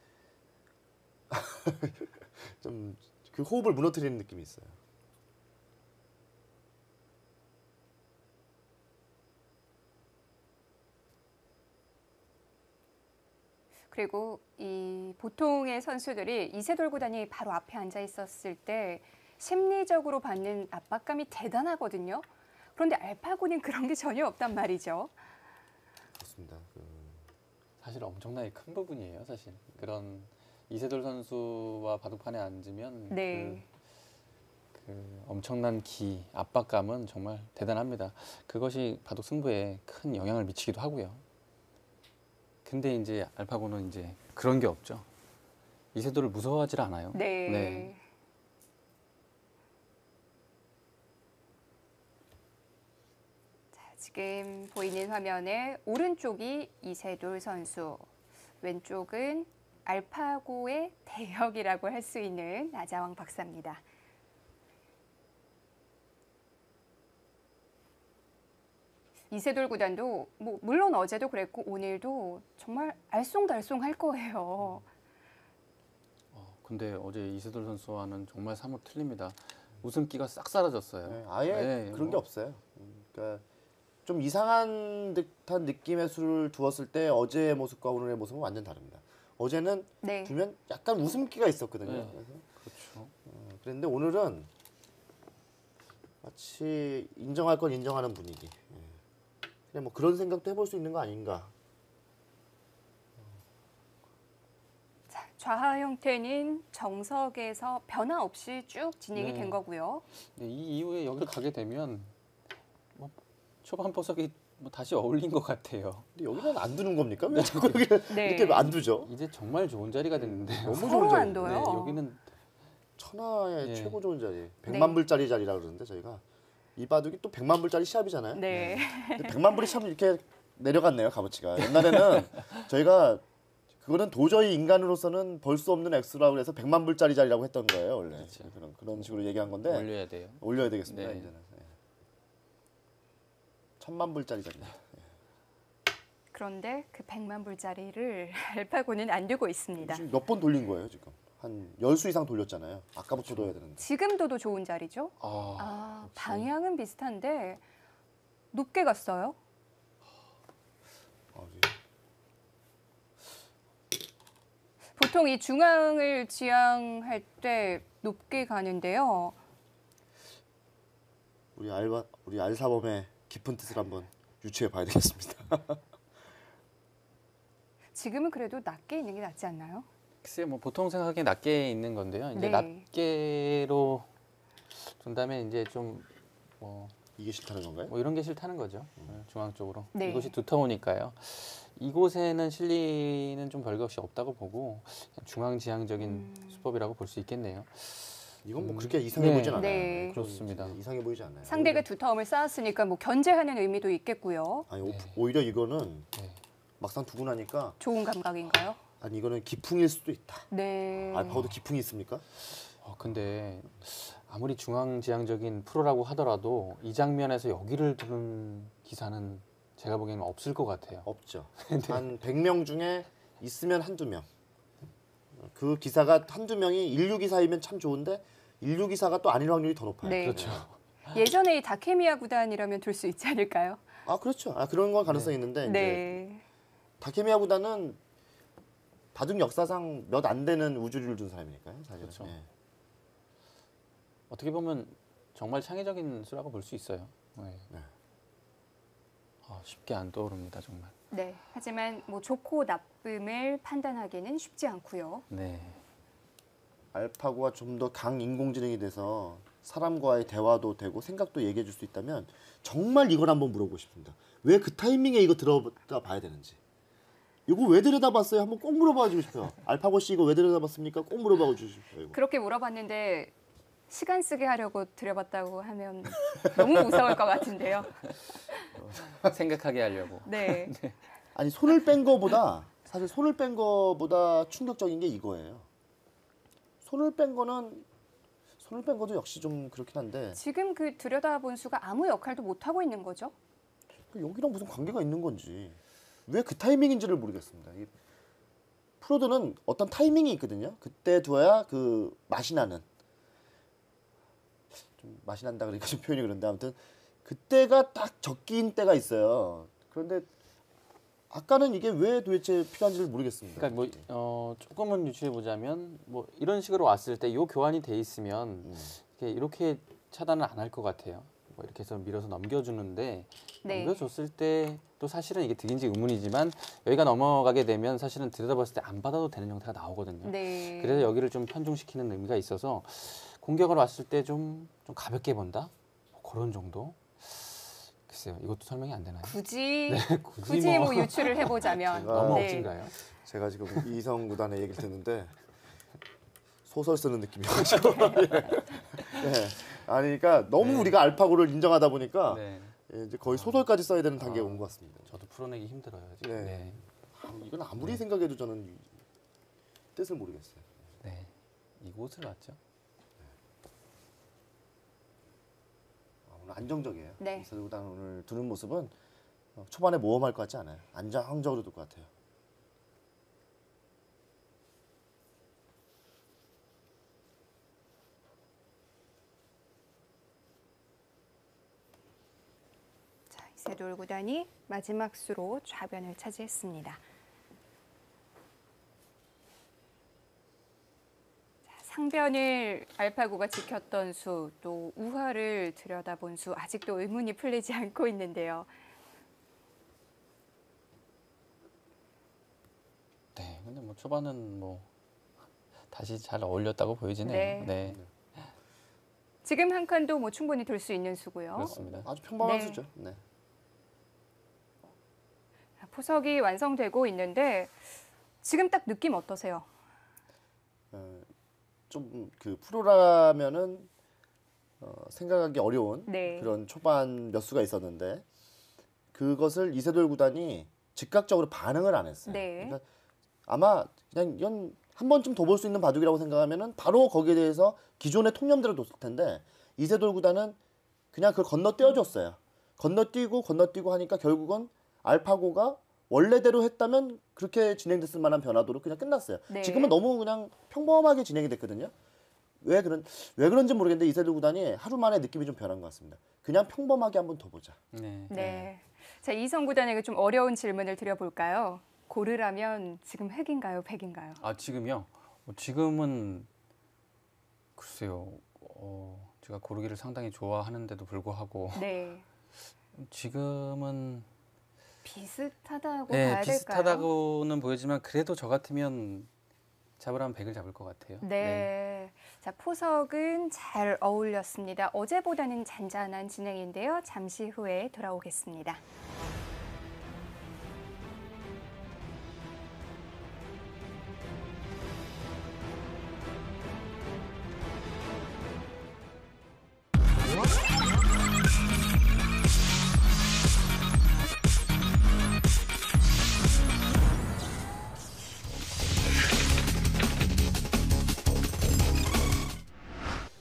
좀 그 호흡을 무너뜨리는 느낌이 있어요. 그리고 이 보통의 선수들이 이세돌 구단이 바로 앞에 앉아 있었을 때 심리적으로 받는 압박감이 대단하거든요. 그런데 알파고는 그런 게 전혀 없단 말이죠. 그렇습니다. 사실 엄청나게 큰 부분이에요. 사실 그런 이세돌 선수와 바둑판에 앉으면 네. 그 엄청난 기, 압박감은 정말 대단합니다. 그것이 바둑 승부에 큰 영향을 미치기도 하고요. 근데 이제 알파고는 이제 그런 게 없죠. 이세돌을 무서워하지 않아요. 네. 네. 자, 지금 보이는 화면에 오른쪽이 이세돌 선수, 왼쪽은 알파고의 대역이라고 할 수 있는 나자왕 박사입니다. 이세돌 구단도 뭐 물론 어제도 그랬고 오늘도 정말 알쏭달쏭할 거예요. 근데 어제 이세돌 선수와는 정말 사뭇 틀립니다. 웃음기가 싹 사라졌어요. 네, 아예 네, 그런 게 뭐. 없어요. 그러니까 좀 이상한 듯한 느낌의 수를 두었을 때 어제의 모습과 오늘의 모습은 완전 다릅니다. 어제는 네. 두면 약간 웃음기가 있었거든요. 네. 그래서 그렇죠. 그런데 오늘은 마치 인정할 건 인정하는 분위기. 그냥 뭐 그런 생각도 해볼 수 있는 거 아닌가. 자, 좌하 형태는 정석에서 변화 없이 쭉 진행이 네. 된 거고요. 네, 이 이후에 여기를 가게 되면 뭐 초반 보석이 뭐 다시 어울린 것 같아요. 근데 여기는 안 두는 겁니까? 왜 자꾸 여기를 네. 이렇게 안 두죠? 이제 정말 좋은 자리가 됐는데요. 너무 서로 좋은 자리. 안 둬요. 네, 여기는 천하의 네. 최고 좋은 자리. 네. 100만 불짜리 자리라 그러는데 저희가 이 바둑이 또 100만 불짜리 시합이잖아요. 네. 근데 100만 불이 참 이렇게 내려갔네요, 값어치가. 옛날에는 저희가 그거는 도저히 인간으로서는 벌 수 없는 액수라고 해서 100만 불짜리 자리라고 했던 거예요, 원래. 그렇죠. 그런 식으로 얘기한 건데 올려야 돼요. 올려야 되겠습니다, 네. 이제는. 네. 1000만 불짜리 자리. 그런데 그 100만 불짜리를 알파고는 안 두고 있습니다. 지금 몇 번 돌린 거예요, 지금? 한 10수 이상 돌렸잖아요. 아까부터 둬야 되는데. 지금도도 좋은 자리죠. 방향은 비슷한데 높게 갔어요. 보통 이 중앙을 지향할 때 높게 가는데요. 우리 알사범의 깊은 뜻을 한번 유추해 봐야 되겠습니다. 지금은 그래도 낮게 있는 게 낫지 않나요? 글쎄요, 뭐 보통 생각하기에 낮게 있는 건데요. 이제 네. 낮게로 둔 다음에 이제 좀 뭐 이게 싫다는 건가요? 이런 게 싫다는 거죠. 중앙 쪽으로. 네. 이곳이 두터우니까요. 이곳에는 실리는 좀 별것이 없다고 보고 그냥 중앙지향적인 수법이라고 볼 수 있겠네요. 이건 뭐 그렇게 이상해 네. 보이진 않아요. 네. 좀 그렇습니다. 이상해 보이지 않아요. 상대가 두터움을 쌓았으니까 뭐 견제하는 의미도 있겠고요. 아니 네. 오히려 이거는 네. 막상 두고 나니까 좋은 감각인가요? 아니 이거는 기풍일 수도 있다. 네. 알파고도 기풍이 있습니까? 근데 아무리 중앙지향적인 프로라고 하더라도 이 장면에서 여기를 두는 기사는 제가 보기에는 없을 것 같아요. 없죠. 네. 한 100명 중에 있으면 한두 명. 그 기사가 한두 명이 인류 기사이면 참 좋은데 인류 기사가 또 아닐 확률이 더 높아요. 네. 그렇죠. 예전에 이 다케미야 구단이라면 둘 수 있지 않을까요? 아 그렇죠. 아 그런 건 가능성이 있는데 이제 네. 다케미야 구단은 바둑 역사상 몇 안 되는 우주리를 둔 사람이니까요. 사실은. 그렇죠. 예. 어떻게 보면 정말 창의적인 수라고 볼 수 있어요. 네. 네. 쉽게 안 떠오릅니다, 정말. 네. 하지만 뭐 좋고 나쁨을 판단하기는 쉽지 않고요. 네. 알파고가 좀 더 강인공지능이 돼서 사람과의 대화도 되고 생각도 얘기해 줄 수 있다면 정말 이걸 한번 물어보고 싶습니다. 왜 그 타이밍에 이거 들어다 봐야 되는지. 이거 왜 들여다봤어요? 한번 꼭 물어봐 주고 싶어요. 알파고 씨 이거 왜 들여다봤습니까? 꼭 물어봐 주고 싶어요. 이거. 그렇게 물어봤는데 시간 쓰게 하려고 들여봤다고 하면 너무 무서울 것 같은데요. 생각하게 하려고. 네. 아니 손을 뺀 거보다 사실 손을 뺀 거보다 충격적인 게 이거예요. 손을 뺀 것도 역시 좀 그렇긴 한데 지금 그 들여다본 수가 아무 역할도 못 하고 있는 거죠? 여기랑 무슨 관계가 있는 건지 왜 그 타이밍인지를 모르겠습니다. 이 프로들은 어떤 타이밍이 있거든요. 그때 둬야 그 맛이 나는 좀 맛이 난다 그러니까 좀 표현이 그런데 아무튼 그때가 딱 적기인 때가 있어요. 그런데 아까는 이게 왜 도대체 필요한지를 모르겠습니다. 그러니까 뭐 조금은 유추해 보자면 뭐 이런 식으로 왔을 때 요 교환이 돼 있으면 이렇게 차단을 안 할 것 같아요. 뭐 이렇게 해서 밀어서 넘겨주는데 네. 넘겨줬을 때 또 사실은 이게 득인지 의문이지만 여기가 넘어가게 되면 사실은 들여다봤을 때 안 받아도 되는 형태가 나오거든요. 네. 그래서 여기를 좀 편중시키는 의미가 있어서 공격을 왔을 때 좀 가볍게 본다? 뭐 그런 정도? 글쎄요, 이것도 설명이 안 되나요? 굳이 굳이 뭐 유추를 해보자면 너무 네. 억진가요? 제가 지금 이성 구단의 얘기를 듣는데 소설 쓰는 느낌이어가지고 네. 아니 그러니까 너무 우리가 알파고를 인정하다 보니까 네. 이제 거의 소설까지 써야 되는 단계에 온 것 같습니다. 저도 풀어내기 힘들어요. 지금. 네. 네. 이건 아무리 생각해도 저는 이 뜻을 모르겠어요. 네. 이곳을 왔죠. 오늘 안정적이에요. 네. 이세돌 구단 오늘 두는 모습은 초반에 모험할 것 같지 않아요. 안정적으로 둘 것 같아요. 자, 이세돌 구단이 마지막 수로 좌변을 차지했습니다. 자, 상변을 알파고가 지켰던 수, 또 우하를 들여다본 수 아직도 의문이 풀리지 않고 있는데요. 네. 근데 뭐 초반은 뭐 다시 잘 어울렸다고 보여지네요. 네. 네. 지금 한 칸도 뭐 충분히 돌 수 있는 수고요. 그렇습니다. 아주 평범한 네. 수죠. 네. 자, 포석이 완성되고 있는데 지금 딱 느낌 어떠세요? 좀 그 프로라면은 생각하기 어려운 네. 그런 초반 몇 수가 있었는데 그것을 이세돌 구단이 즉각적으로 반응을 안 했어요. 네. 그러니까 아마 그냥 이건 한 번쯤 더 볼 수 있는 바둑이라고 생각하면은 바로 거기에 대해서 기존의 통념대로 뒀을 텐데 이세돌 구단은 그냥 그걸 건너뛰어줬어요. 건너뛰고 하니까 결국은 알파고가 원래대로 했다면 그렇게 진행됐을 만한 변화도로 그냥 끝났어요. 네. 지금은 너무 그냥 평범하게 진행이 됐거든요. 왜 그런지 모르겠는데 이세돌 구단이 하루 만에 느낌이 좀 변한 것 같습니다. 그냥 평범하게 한번 더 보자. 네. 네. 자, 이성 구단에게 좀 어려운 질문을 드려볼까요? 고르라면 지금 흑인가요, 백인가요? 아 지금요? 지금은 글쎄요. 제가 고르기를 상당히 좋아하는데도 불구하고 네. 지금은 비슷하다고 네, 봐야 될까요? 비슷하다고는 보이지만 그래도 저 같으면 잡으라면 100을 잡을 것 같아요. 네. 자, 포석은 잘 어울렸습니다. 어제보다는 잔잔한 진행인데요. 잠시 후에 돌아오겠습니다.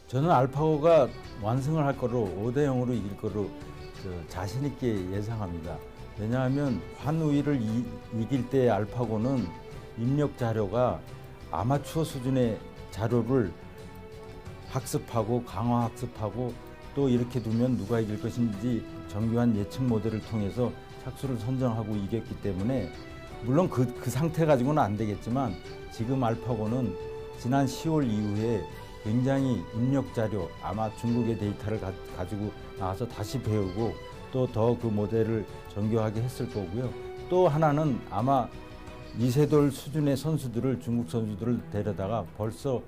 저는 알파고가 완승을 할 거로 5대 0으로 이길 거로 자신 있게 예상합니다. 왜냐하면 환우이를 이길 때 알파고는 입력 자료가 아마추어 수준의 자료를 학습하고 강화 학습하고 또 이렇게 두면 누가 이길 것인지 정교한 예측 모델을 통해서 착수를 선정하고 이겼기 때문에 물론 그 상태 가지고는 안 되겠지만 지금 알파고는 지난 10월 이후에 굉장히 입력 자료 아마 중국의 데이터를 가지고 나와서 다시 배우고 또 더 그 모델을 정교하게 했을 거고요. 또 하나는 아마 이세돌 수준의 선수들을 중국 선수들을 데려다가 벌써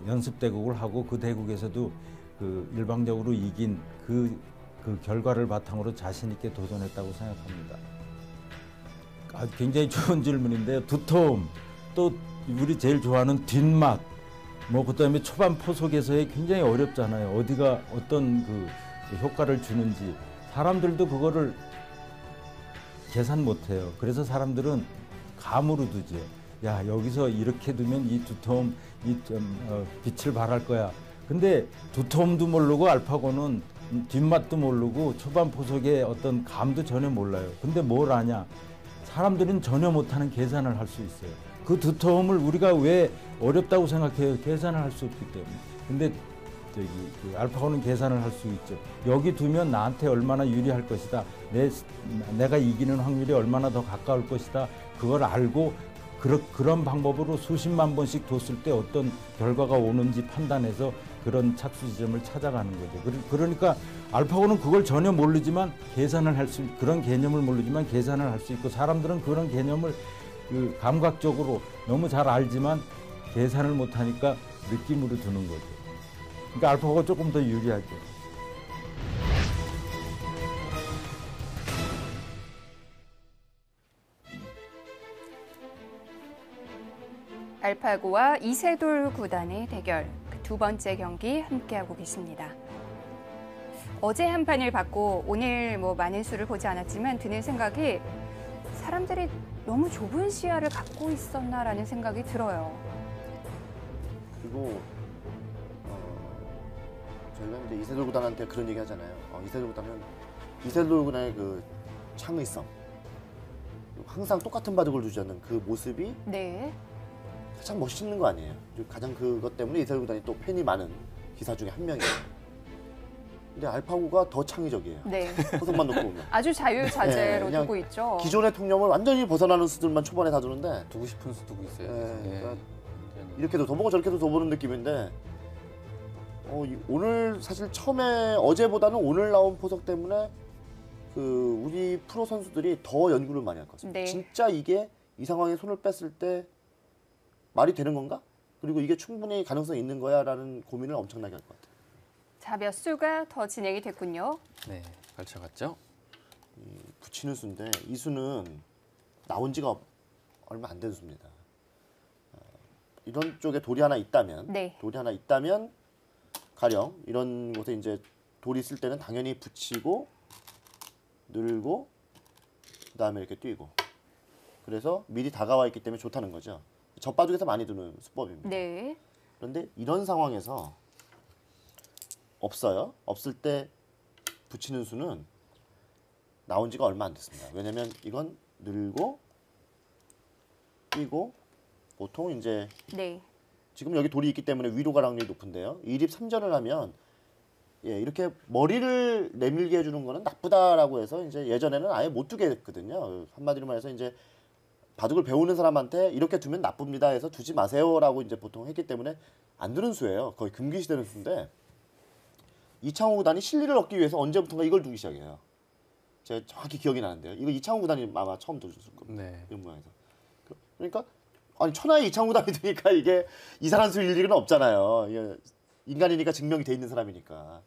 연습 대국을 하고 그 대국에서도 그 일방적으로 이긴 그 결과를 바탕으로 자신 있게 도전했다고 생각합니다. 굉장히 좋은 질문인데요. 두터움, 또 우리 제일 좋아하는 뒷맛, 그다음에 초반 포석에서의 굉장히 어렵잖아요. 어디가 어떤 그 효과를 주는지 사람들도 그거를 계산 못해요. 그래서 사람들은 감으로 두죠. 야, 여기서 이렇게 두면 이 두터움, 빛을 발할 거야. 근데 두터움도 모르고 알파고는 뒷맛도 모르고 초반 포석의 어떤 감도 전혀 몰라요. 근데 뭘 아냐? 사람들은 전혀 못하는 계산을 할 수 있어요. 그 두터움을 우리가 왜 어렵다고 생각해요? 계산을 할 수 없기 때문에. 근데 그 알파고는 계산을 할 수 있죠. 여기 두면 나한테 얼마나 유리할 것이다. 내가 이기는 확률이 얼마나 더 가까울 것이다. 그걸 알고 그런 방법으로 수십만 번씩 뒀을 때 어떤 결과가 오는지 판단해서 그런 착수 지점을 찾아가는 거죠. 그러니까 알파고는 그걸 전혀 모르지만 그런 개념을 모르지만 계산을 할 수 있고 사람들은 그런 개념을 감각적으로 너무 잘 알지만 계산을 못하니까 느낌으로 두는 거죠. 그러니까 알파고가 조금 더 유리하죠. 알파고와 이세돌 구단의 대결, 그 두 번째 경기 함께하고 계십니다. 어제 한 판을 받고 오늘 많은 수를 보지 않았지만 드는 생각이 사람들이 너무 좁은 시야를 갖고 있었나라는 생각이 들어요. 그리고 저희가 이제 이세돌 구단한테 그런 얘기 하잖아요. 이세돌 구단은 이세돌 구단의 그 창의성, 항상 똑같은 바둑을 두지 않는 그 모습이 네. 가장 멋있는 거 아니에요. 가장 그것 때문에 이세돌 구단이 또 팬이 많은 기사 중에 한 명이에요. 근데 알파고가 더 창의적이에요. 네. 포석만 놓고 보면. 아주 자유자재로 그냥 두고 있죠. 기존의 통념을 완전히 벗어나는 수들만 초반에 다 두는데 두고 싶은 수 두고 있어요. 그러니까 이렇게도 둬보고 저렇게도 둬보는 느낌인데 오늘 사실 처음에 어제보다는 오늘 나온 포석 때문에 우리 프로 선수들이 더 연구를 많이 할 것 같습니다. 네. 진짜 이게 이 상황에 손을 뺐을 때 말이 되는 건가? 그리고 이게 충분히 가능성이 있는 거야? 라는 고민을 엄청나게 할 것 같아요. 자, 몇 수가 더 진행이 됐군요. 네, 걸쳐갔죠. 붙이는 수인데 이 수는 나온 지가 얼마 안 된 수입니다. 이런 쪽에 돌이 하나 있다면 네. 가령 이런 곳에 이제 돌이 있을 때는 당연히 붙이고 늘고 그다음에 이렇게 뛰고 그래서 미리 다가와 있기 때문에 좋다는 거죠. 젖바둑에서 많이 두는 수법입니다. 네. 그런데 이런 상황에서 없어요. 없을 때 붙이는 수는 나온 지가 얼마 안 됐습니다. 왜냐면 이건 늘고 뛰고 보통 이제 네. 지금 여기 돌이 있기 때문에 위로 갈 확률이 높은데요. 2립 3전을 하면 이렇게 머리를 내밀게 해주는 거는 나쁘다라고 해서 이제 예전에는 아예 못 두게 했거든요. 한마디로 말해서 이제 바둑을 배우는 사람한테 이렇게 두면 나쁩니다 해서 두지 마세요라고 이제 보통 했기 때문에 안 두는 수예요. 거의 금기시되는 수인데 이창호 구단이 실리를 얻기 위해서 언제부턴가 이걸 두기 시작해요. 제가 정확히 기억이 나는데요. 이거 이창호 구단이 아마 처음 둬줬을 겁니다. 네. 이런 모양에서. 그러니까 아니 천하의 이창호답이 되니까 이게 이상한 수일 일은 없잖아요. 이게 인간이니까 증명이 돼 있는 사람이니까.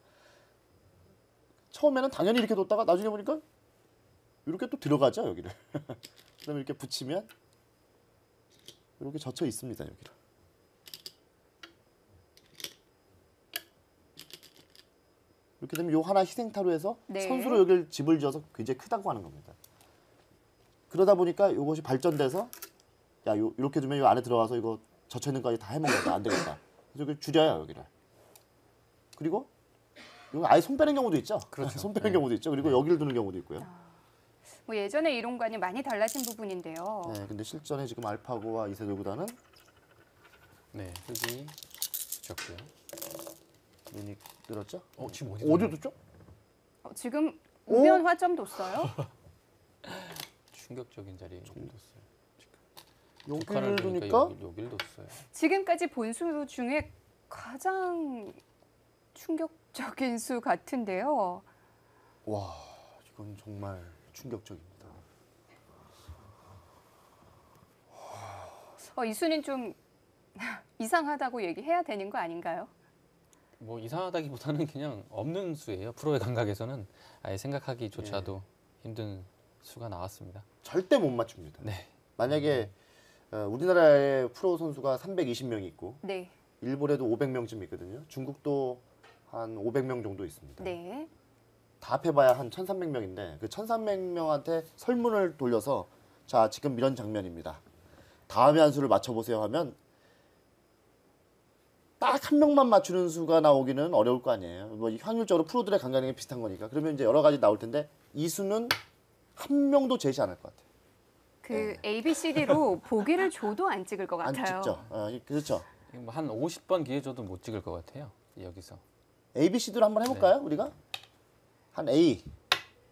처음에는 당연히 이렇게 뒀다가 나중에 보니까 이렇게 또 들어가죠 여기를. 그다음에 이렇게 붙이면 이렇게 젖혀 있습니다 여기를. 이렇게 되면 요 하나 희생타로에서 네. 선수로 여기를 집을 지어서 굉장히 크다고 하는 겁니다. 그러다 보니까 이것이 발전돼서 야 이렇게 두면 요 안에 들어가서 이거 젖혀 있는 거까지 다 해먹는다 안 되겠다. 그래서 이걸 줄여요 여기를. 그리고 이거 아예 손 빼는 경우도 있죠. 그렇죠. 손 빼는 경우도 있죠. 그리고 여기를 두는 경우도 있고요. 뭐 예전의 이론과는 많이 달라진 부분인데요. 네, 근데 실전에 지금 알파고와 이세돌보다는 네, 흙이 좋고요. 눈이 늘었죠. 지금 어디? 어디 뒀죠? 지금 우변 화점 뒀어요. 충격적인 자리에 뒀어요. 지금 두 여기를 칸을 두니까 두니까 여기를 뒀어요. 지금까지 본 수 중에 가장 충격적인 수 같은데요. 와 이건 정말 충격적입니다. 이수는 좀 이상하다고 얘기해야 되는 거 아닌가요? 뭐 이상하다기보다는 그냥 없는 수예요. 프로의 감각에서는 아예 생각하기조차도 힘든 수가 나왔습니다. 절대 못 맞춥니다. 네. 만약에 우리나라에 프로 선수가 320명이 있고 네. 일본에도 500명쯤 있거든요. 중국도 한 500명 정도 있습니다. 네. 다 합해봐야 한 1,300명인데 그 1,300명한테 설문을 돌려서 자 지금 이런 장면입니다. 다음에 한 수를 맞춰보세요 하면 딱 한 명만 맞추는 수가 나오기는 어려울 거 아니에요. 뭐 확률적으로 프로들의 감각이 비슷한 거니까. 그러면 이제 여러 가지 나올 텐데 이 수는 한 명도 제시 안 할 것 같아요. 그 ABCD로 보기를 줘도 안 찍을 것 안 같아요. 찍죠. 그렇죠. 한 50번 기회 줘도 못 찍을 것 같아요. 여기서. A, B, C도 한번 해볼까요? 우리가 한 A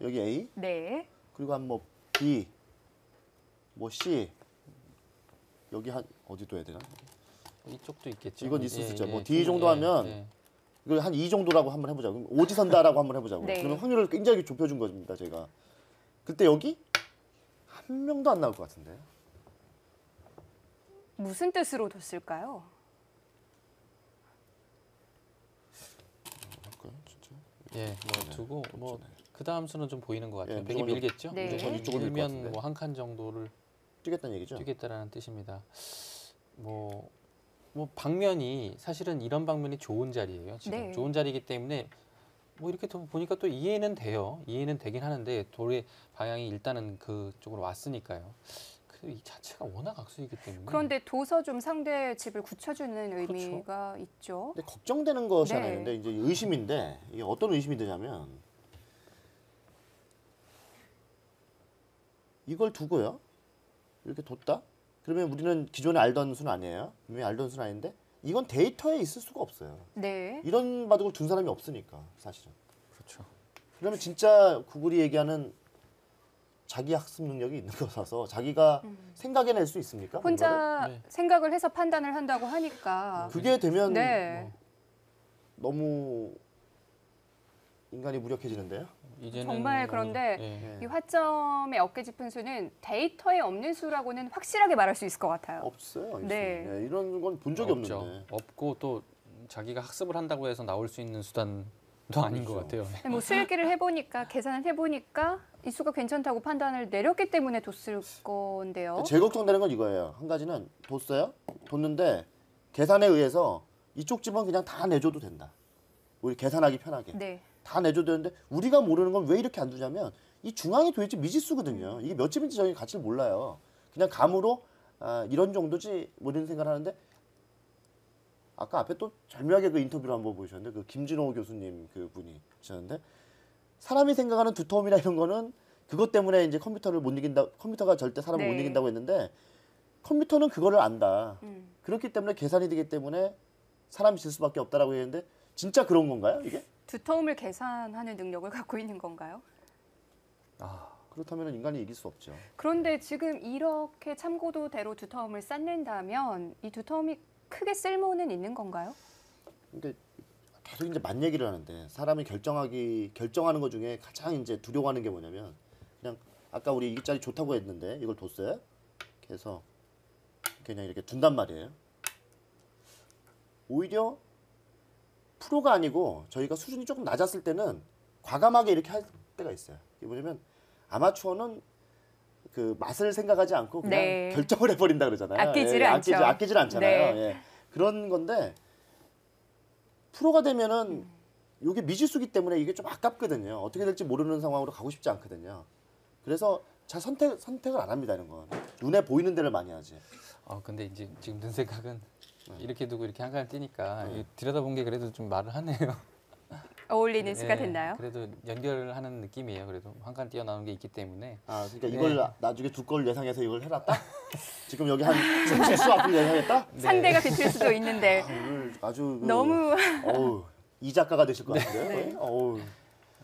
여기 A 네. 그리고 한 뭐 B 뭐 C 여기 한 어디 둬야 되나? 이쪽도 있겠죠. 이건 있을 수 있죠. 뭐 예, D 정도 하면 예. 이걸 한 2 정도라고 한번 해보자. 그럼 오지선다라고 한번 해보자고요. 네. 그러면 확률을 굉장히 좁혀준 겁니다, 제가. 그때 여기 한 명도 안 나올 것 같은데. 무슨 뜻으로 뒀을까요? 할까요, 진짜? 예, 뭐 두고 뭐 그 다음 수는 좀 보이는 것 같아요. 예, 백이 무조건 밀겠죠. 네. 무조건 이쪽으로 밀것 밀면 같은데. 뭐 한 칸 정도를 뛰겠다는 얘기죠. 뛰겠다라는 뜻입니다. 뭐 방면이 사실은 이런 방면이 좋은 자리예요. 지금 네. 좋은 자리이기 때문에 뭐 이렇게 보니까 또 이해는 돼요. 이해는 되긴 하는데 돌의 방향이 일단은 그쪽으로 왔으니까요. 이 자체가 워낙 악수이기 때문에. 그런데 둬서 좀 상대 집을 굳혀주는 의미가 있죠. 근데 걱정되는 것이 네. 하나 있는데 이제 의심인데 이게 어떤 의심이 드냐면 이걸 두고요. 이렇게 뒀다? 그러면 우리는 기존에 알던 수는 아니에요. 분명히 알던 수는 아닌데 이건 데이터에 있을 수가 없어요. 네. 이런 바둑을 둔 사람이 없으니까 사실은. 그렇죠. 그러면 진짜 구글이 얘기하는 자기 학습 능력이 있는 거라서 자기가 생각해낼 수 있습니까? 뭔가를? 혼자 네. 생각을 해서 판단을 한다고 하니까. 그게 되면 네. 너무 인간이 무력해지는데요. 이제는 정말 그런데 예. 이 화점의 어깨 짚은 수는 데이터에 없는 수라고는 확실하게 말할 수 있을 것 같아요. 없어요. 이 네. 수는. 이런 건 본 적이 없죠. 없는데. 없고 또 자기가 학습을 한다고 해서 나올 수 있는 수단도 아닌 것 그렇죠. 같아요. 뭐 수일기를 해보니까 계산을 해보니까 이 수가 괜찮다고 판단을 내렸기 때문에 뒀을 건데요. 제일 걱정되는 건 이거예요. 한 가지는 뒀어요. 뒀는데 계산에 의해서 이쪽 집은 그냥 다 내줘도 된다. 우리 계산하기 편하게. 네. 다 내줘도 되는데 우리가 모르는 건 왜 이렇게 안 두냐면 이 중앙이 도대체 미지수거든요. 이게 몇 집인지 저희 가치를 몰라요. 그냥 감으로 이런 정도지 뭐 이런 생각을 하는데 아까 앞에 또 절묘하게 그 인터뷰를 한번 보셨는데 그 김진호 교수님 그 분이 하셨는데 사람이 생각하는 두터움이나 이런 거는 그것 때문에 이제 컴퓨터를 못 이긴다. 컴퓨터가 절대 사람을 네. 못 이긴다고 했는데 컴퓨터는 그거를 안다. 음. 그렇기 때문에 계산이 되기 때문에 사람이 질 수밖에 없다라고 했는데 진짜 그런 건가요, 이게? 두터움을 계산하는 능력을 갖고 있는 건가요? 그렇다면 인간이 이길 수 없죠. 그런데 지금 이렇게 참고도대로 두터움을 쌓는다면 이 두터움이 크게 쓸모는 있는 건가요? 근데 계속 이제 만 얘기를 하는데 사람이 결정하는 것 중에 가장 이제 두려워하는 게 뭐냐면 그냥 아까 우리 이 자리 좋다고 했는데 이걸 뒀어요. 그래서 그냥 이렇게 둔단 말이에요. 오히려 프로가 아니고 저희가 수준이 조금 낮았을 때는 과감하게 이렇게 할 때가 있어요. 이게 뭐냐면 아마추어는 그 맛을 생각하지 않고 그냥 네. 결정을 해버린다 그러잖아요. 아끼지를 않죠. 아끼질 않잖아요. 네. 예. 그런 건데 프로가 되면은 이게 미지수기 때문에 이게 좀 아깝거든요. 어떻게 될지 모르는 상황으로 가고 싶지 않거든요. 그래서 잘 선택을 안 합니다. 이런 건 눈에 보이는 데를 많이 하지. 근데 이제 지금 든 생각은 이렇게 두고 이렇게 한칸을 뛰니까 들여다본 게 그래도 좀 말을 하네요. 어울리는 수가 네, 됐나요? 그래도 연결하는 느낌이에요. 그래도 한 칸 뛰어나오는 게 있기 때문에. 아, 그러니까 이걸 나중에 둘 걸 예상해서 이걸 해놨다? 지금 여기 한 30수 앞을 예상했다? 상대가 비틀 수도 있는데 오늘 아주 너무 어우, 이 작가가 되실 것 같은데요? 네. 어우,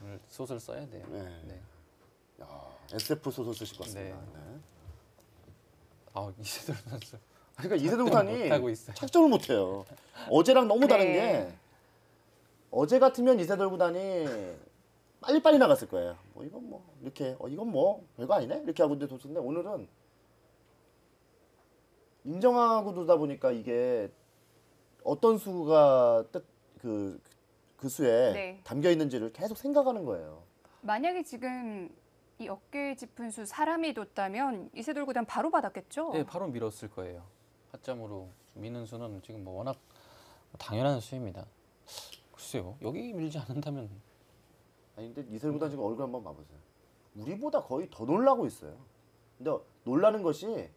오늘 소설 써야 돼요. 네. 네. SF 소설 쓰실 것 같습니다. 네. 네. 이세돌 선수 그러니까 이세돌 구단이 못하고 있어요. 착점을 못해요. 어제랑 너무 다른 네. 게 어제 같으면 이세돌 구단이 빨리빨리 나갔을 거예요. 뭐 이건 뭐 이렇게 이건 뭐 별거 아니네 이렇게 하고 있는데 뒀는데 오늘은 인정하고 두다 보니까 이게 어떤 수가 그 수에 네. 담겨 있는지를 계속 생각하는 거예요. 만약에 지금 이 어깨에 짚은 수 사람이 뒀다면 이세돌 구단 바로 받았겠죠? 네, 바로 밀었을 거예요. 타점으로 미는 수는 지금 뭐 워낙 당연한 수입니다. 글쎄요, 여기 밀지 않는다면 아니 근데 이세돌 구단 지금 얼굴 한번 봐보세요. 우리보다 거의 더 놀라고 있어요. 근데 놀라는 것이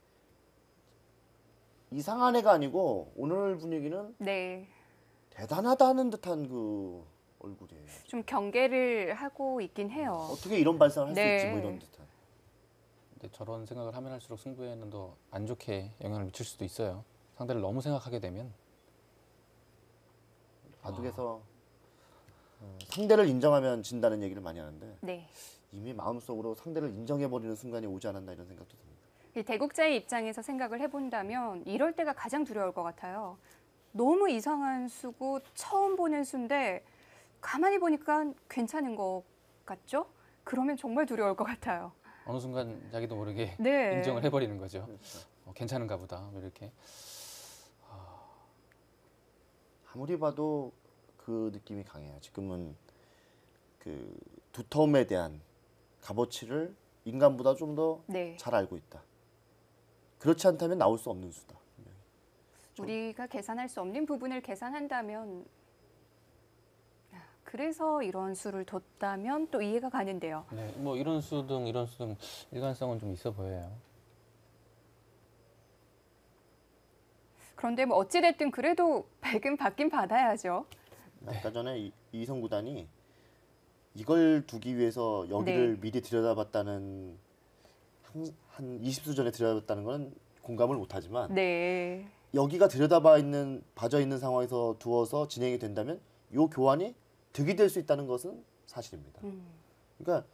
이상한 애가 아니고 오늘 분위기는 네. 대단하다는 듯한 그 얼굴이에요. 좀 경계를 하고 있긴 해요. 어떻게 이런 발상을 할 수 네. 있지 뭐 이런 듯한. 근데 저런 생각을 하면 할수록 승부에는 더 안 좋게 영향을 미칠 수도 있어요. 상대를 너무 생각하게 되면. 바둑에서 상대를 인정하면 진다는 얘기를 많이 하는데 네. 이미 마음속으로 상대를 인정해버리는 순간이 오지 않았나 이런 생각도 듭니다. 이 대국자의 입장에서 생각을 해본다면 이럴 때가 가장 두려울 것 같아요. 너무 이상한 수고 처음 보는 수인데 가만히 보니까 괜찮은 것 같죠? 그러면 정말 두려울 것 같아요. 어느 순간 자기도 모르게 네. 인정을 해버리는 거죠. 그렇죠. 괜찮은가 보다 뭐 이렇게. 아무리 봐도 그 느낌이 강해요. 지금은 그 두터움에 대한 값어치를 인간보다 좀 더 잘 네. 알고 있다. 그렇지 않다면 나올 수 없는 수다. 우리가 계산할 수 없는 부분을 계산한다면 그래서 이런 수를 뒀다면 또 이해가 가는데요. 네, 뭐 이런 수 등 일관성은 좀 있어 보여요. 그런데 뭐 어찌됐든 그래도 100은 받긴 받아야죠. 아까 전에 이성 구단이 이걸 두기 위해서 여기를 네. 미리 들여다봤다는 한 20수 전에 들여다봤다는 건 공감을 못하지만 네. 여기가 봐져 있는 상황에서 두어서 진행이 된다면 이 교환이 득이 될 수 있다는 것은 사실입니다. 그러니까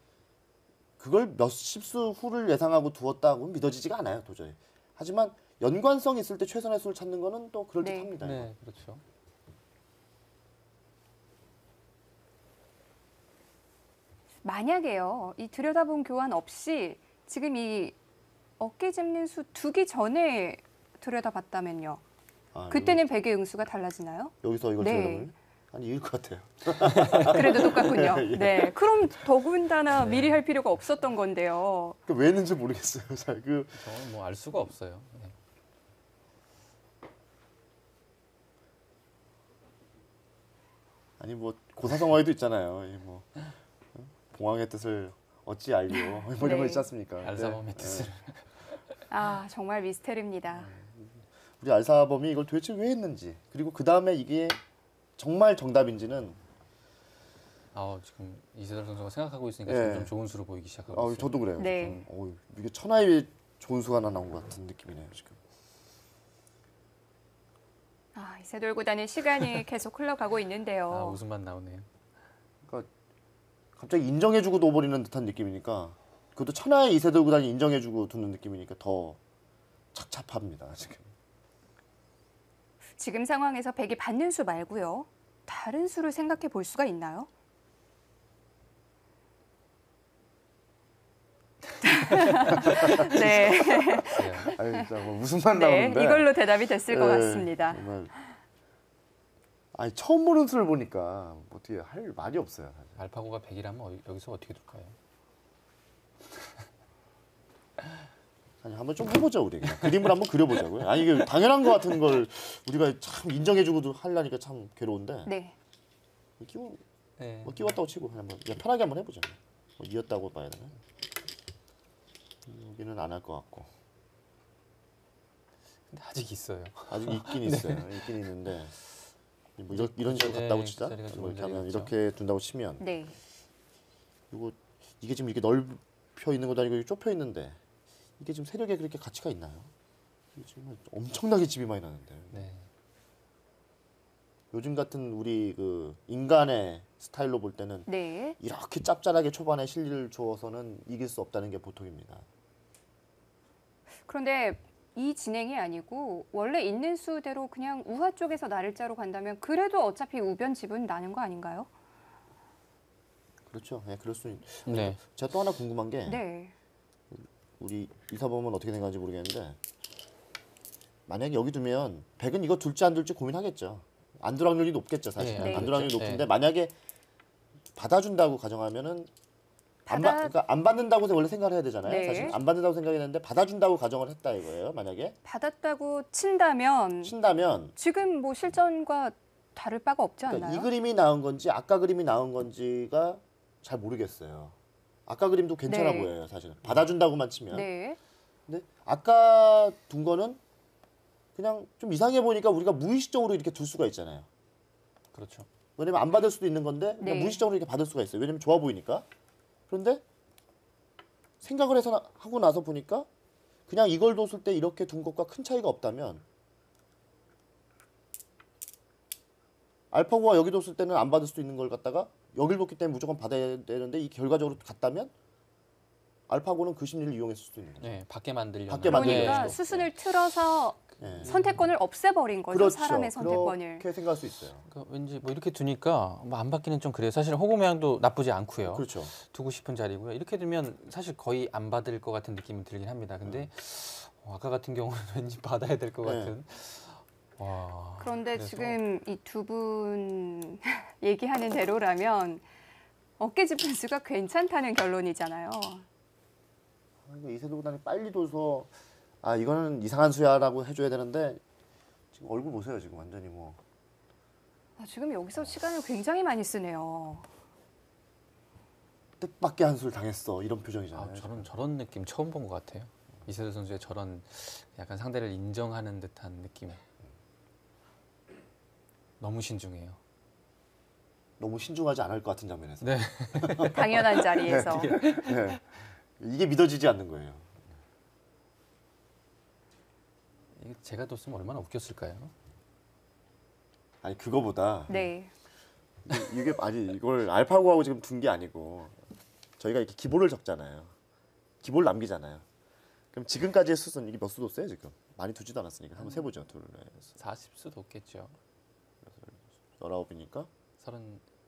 그걸 몇십 수 후를 예상하고 두었다고 믿어지지가 않아요, 도저히. 하지만 연관성이 있을 때 최선의 수를 찾는 거는 또 그럴듯합니다. 네, 그렇죠. 만약에요, 이 들여다본 교환 없이 지금 이 어깨 짚는 수 두기 전에 들여다봤다면요. 그때는 100의 응수가 달라지나요? 여기서 이걸 네. 들여다보면 아니 이길 것 같아요. 그래도 똑같군요. 네. 그럼 더군다나 네. 미리 할 필요가 없었던 건데요. 왜 했는지 모르겠어요. 잘 저는 뭐 알 수가 없어요. 네. 아니 뭐 고사성어에도 있잖아요. 뭐 봉황의 뜻을 어찌 알리오 뭐 이런 네. 거 있지 않습니까? 알사범의 네. 뜻을. 정말 미스테리입니다. 우리 알사범이 이걸 도대체 왜 했는지 그리고 그 다음에 이게 정말 정답인지는 지금 이세돌 선수가 생각하고 있으니까 네. 점점 좋은 수로 보이기 시작하고 있어요. 저도 그래요. 네. 이게 천하의 좋은 수가 하나 나온 것 같은 느낌이네요 지금. 이세돌 구단의 시간이 계속 흘러가고 있는데요. 웃음만 나오네요. 갑자기 인정해주고 둬버리는 듯한 느낌이니까 그것도 천하의 이세돌 구단이 인정해주고 두는 느낌이니까 더 착잡합니다 지금. 지금 상황에서 100이 받는 수 말고요. 다른 수를 생각해 볼 수가 있나요? 네. 아니 진짜 뭐 웃음만 네, 나오는데. 이걸로 대답이 됐을 것 네, 같습니다. 정말. 아니 처음 보는 수를 보니까 어떻게 할 말이 없어요. 사실. 알파고가 100이라면 여기서 어떻게 둘까요? 아니 한번 좀 해보자 우리. 그냥. 그림을 한번 그려보자고요. 아니 이게 당연한 것 같은 걸 우리가 참 인정해주고도 하려니까 참 괴로운데. 네. 끼워 네. 뭐 끼웠다고 치고 그냥 뭐 편하게 한번 해보자. 뭐 이었다고 봐야 되나? 여기는 안 할 것 같고. 근데 아직 있어요. 아직 있긴 있어요. 있긴 있는데 뭐 이런 식으로 네, 갔다고 치자. 그 자리가 좀 뭐 이렇게 하면 문제겠죠. 이렇게 둔다고 치면 네. 이게 지금 이렇게 넓혀 있는 것도 아니고 이렇게 좁혀 있는데 이게 지금 세력에 그렇게 가치가 있나요? 이게 정말 엄청나게 집이 많이 나는데 네. 요즘 같은 우리 그 인간의 스타일로 볼 때는 네. 이렇게 짭짤하게 초반에 실리를 주어서는 이길 수 없다는 게 보통입니다. 그런데 이 진행이 아니고 원래 있는 수대로 그냥 우하 쪽에서 나를자로 간다면 그래도 어차피 우변 집은 나는 거 아닌가요? 그렇죠. 네, 그럴 수 있. 네. 제가 또 하나 궁금한 게 네. 우리 이사범은 어떻게 생각하는지 모르겠는데 만약에 여기 두면 백은 이거 둘지 안 둘지 고민하겠죠. 안 둘 확률이 높겠죠, 사실. 네, 안 둘 확률이 그렇죠. 높은데 네. 만약에 받아준다고 가정하면은 그러니까 안 받는다고 원래 생각을 해야 되잖아요. 네. 사실 안 받는다고 생각했는데 받아준다고 가정을 했다 이거예요. 만약에 받았다고 친다면 친다면 지금 뭐 실전과 다를 바가 없지 않나요? 그러니까 이 그림이 나온 건지 아까 그림이 나온 건지가 잘 모르겠어요. 아까 그림도 괜찮아 네. 보여요, 사실은. 받아준다고만 치면. 네. 근데 아까 둔 거는 그냥 좀 이상해 보니까 우리가 무의식적으로 이렇게 둘 수가 있잖아요. 그렇죠. 왜냐면 안 받을 수도 있는 건데 그냥 네. 무의식적으로 이렇게 받을 수가 있어요. 왜냐면 좋아 보이니까. 그런데 생각을 해서 하고 나서 보니까 그냥 이걸 뒀을 때 이렇게 둔 것과 큰 차이가 없다면 알파고가 여기 뒀을 때는 안 받을 수도 있는 걸 갖다가 여길 뒀기 때문에 무조건 받아야 되는데 이 결과적으로 같다면 알파고는 그 심리를 이용했을 수도 있는 거죠. 네, 받게 만들려는. 받게 만들려는 그러니까 네. 수순을 틀어서 네. 선택권을 없애버린 거죠. 그렇죠. 사람의 선택권을. 그렇게 생각할 수 있어요. 그러니까 왠지 뭐 이렇게 두니까 뭐 안 받기는 좀 그래요. 사실 호구 모양도 나쁘지 않고요. 그렇죠. 두고 싶은 자리고요. 이렇게 두면 사실 거의 안 받을 것 같은 느낌이 들긴 합니다. 근데 아까 같은 경우는 왠지 받아야 될 것 네. 같은. 와. 그런데 그래서 지금 이 두 분 얘기하는 대로라면 어깨집 분수가 괜찮다는 결론이잖아요. 그러니까 이세돌구단이 빨리 둬서 아 이거는 이상한 수야라고 해줘야 되는데 지금 얼굴 보세요. 지금 완전히 뭐 아, 지금 여기서 시간을 굉장히 많이 쓰네요. 뜻밖의 한 수를 당했어 이런 표정이잖아요. 저런 느낌 처음 본 것 같아요. 이세돌 선수의 저런 약간 상대를 인정하는 듯한 느낌. 너무 신중해요. 너무 신중하지 않을 것 같은 장면에서. 네. 당연한 자리에서. 네. 이게 믿어지지 않는 거예요. 이게 제가 뒀으면 얼마나 웃겼을까요? 아니 그거보다 네. 이게 아니 이걸 알파고하고 지금 둔 게 아니고 저희가 이렇게 기본을 적잖아요. 기본을 남기잖아요. 그럼 지금까지의 수순 이게 몇 수 뒀어요 지금? 많이 두지도 않았으니까 한번 세보죠. 둘, 넷, 40수 뒀겠죠. 19이니까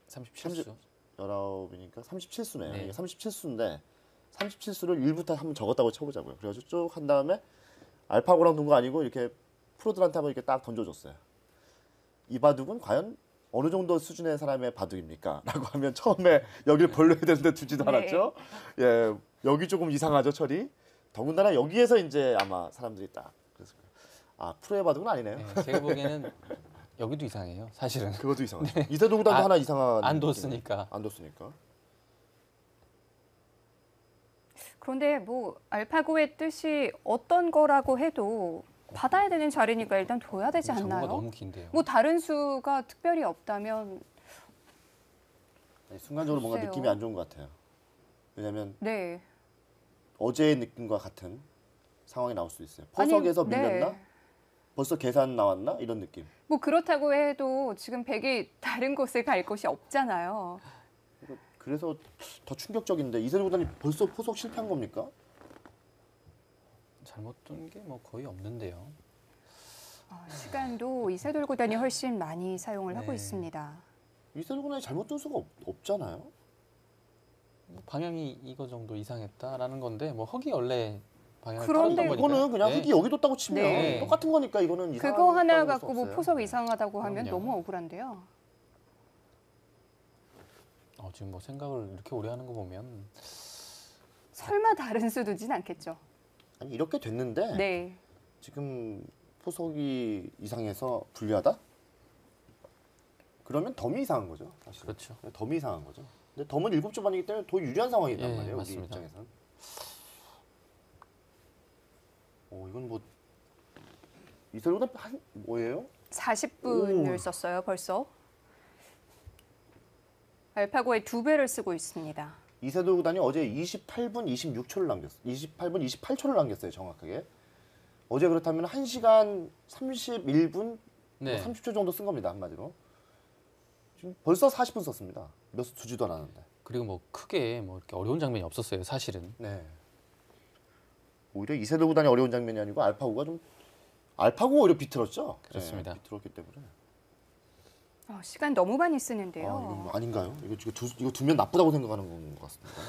37수. 19이니까 37수네요. 네. 이게 37수인데 37수를 1부터 한번 적었다고 쳐보자고요. 그래가지고 쭉 한 다음에 알파고랑 둔 거 아니고 이렇게 프로들한테 한번 이렇게 딱 던져줬어요. 이 바둑은 과연 어느 정도 수준의 사람의 바둑입니까? 라고 하면 처음에 여기를 벌려야 되는데 두지도 네. 않았죠. 예, 여기 조금 이상하죠, 철이. 더군다나 여기에서 이제 아마 사람들이 딱 그래서 아 프로의 바둑은 아니네요. 네, 제가 보기에는 여기도 이상해요. 사실은. 그것도 이상하죠. 이세돌구단도 아, 하나 이상한 안 느낌이에요. 뒀으니까. 안 뒀으니까. 그런데 뭐 알파고의 뜻이 어떤 거라고 해도 받아야 되는 자리니까 일단 둬야 되지 장구가 않나요? 너무 긴데요. 뭐 다른 수가 특별히 없다면 아니, 순간적으로 뭔가 글쎄요. 느낌이 안 좋은 것 같아요. 왜냐하면 네. 어제의 느낌과 같은 상황이 나올 수 있어요. 아니, 포석에서 밀렸나? 네. 벌써 계산 나왔나? 이런 느낌. 뭐 그렇다고 해도 지금 백이 다른 곳을 갈 곳이 없잖아요. 그래서 더 충격적인데 이세돌구단이 벌써 포석 실패한 겁니까? 잘못 둔 게 뭐 거의 없는데요. 시간도 이세돌 구단이 훨씬 많이 사용을 하고 네. 있습니다. 이세돌구단이 잘못 둔 수가 없잖아요. 뭐 방향이 이거 정도 이상했다라는 건데 뭐 흙이 원래 방향을 그런데 따랐던 거니까요. 이거는 그냥 네. 흙이 여기 뒀다고 치면 네. 똑같은 거니까 이거는 이상한 그거 하나 거라고 갖고 볼수 뭐 없어요. 포석 이상하다고 하면 그럼요. 너무 억울한데요. 지금 뭐 생각을 이렇게 오래 하는 거 보면 설마 다른 수 두진 않겠죠. 아니 이렇게 됐는데 네. 지금 포석이 이상해서 불리하다? 그러면 덤이 이상한 거죠. 사실. 그렇죠. 덤이 이상한 거죠. 근데 덤은 7조 반이기 때문에 더 유리한 상황이란 예, 말이에요. 우리 맞습니다. 입장에서는. 이건 뭐 이세로는 한 뭐예요? 40분을 오. 썼어요, 벌써. 알파고의 2배를 쓰고 있습니다. 이세돌 구단이 어제 28분 26초를 남겼어요. 28분 28초를 남겼어요, 정확하게. 어제 그렇다면 1시간 31분 네. 30초 정도 쓴 겁니다, 한마디로. 지금 벌써 40분 썼습니다. 몇 수 두지도 않았는데. 그리고 뭐 크게 뭐 이렇게 어려운 장면이 없었어요, 사실은. 네. 오히려 이세돌 구단이 어려운 장면이 아니고 알파고가 오히려 비틀었죠. 그렇습니다. 네, 비틀었기 때문에. 시간 너무 많이 아, 쓰는데요. 이건 뭐 아닌가요? 이거 두면 나쁘다고 생각하는 것 같습니다.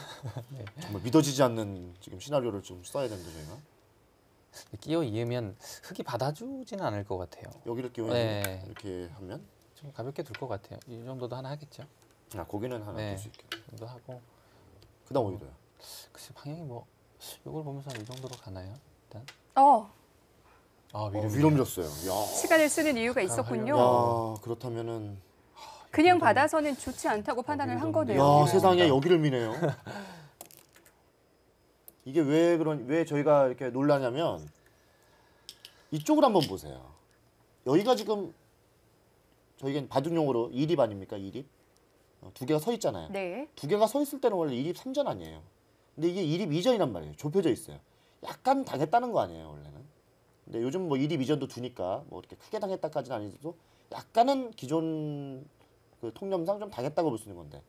네. 정말 믿어지지 않는 지금 시나리오를 좀 써야 되는데 저희가 끼어 이으면 흙이 받아주지는 않을 것 같아요. 여기를 끼워 네. 이렇게 하면 좀 가볍게 둘 것 같아요. 이 정도도 하나 하겠죠. 고기는 하나 네. 둘 수 있게. 이 정도 하고 그다음 어디로요? 글쎄 방향이 뭐 이걸 보면서 이 정도로 가나요? 일단 위로 밀었어요. 야. 시간을 쓰는 이유가 있었군요. 야, 그렇다면은 그냥 받아서는 좋지 않다고 판단을 한 거네요. 야, 세상에 여기를 미네요. 이게 왜 저희가 이렇게 놀라냐면 이쪽을 한번 보세요. 여기가 지금 저희가 바둑용어로 2립 아닙니까? 2립. 두 개가 서 있잖아요. 네. 두 개가 서 있을 때는 원래 2립 3전 아니에요. 근데 이게 2립 2전이란 말이에요. 좁혀져 있어요. 약간 당했다는 거 아니에요, 원래는. 근데 요즘 뭐 2립 2전도 두니까 뭐 이렇게 크게 당했다까지는 아니어도 약간은 기존 그 통념상 좀 당했다고 볼 수 있는 건데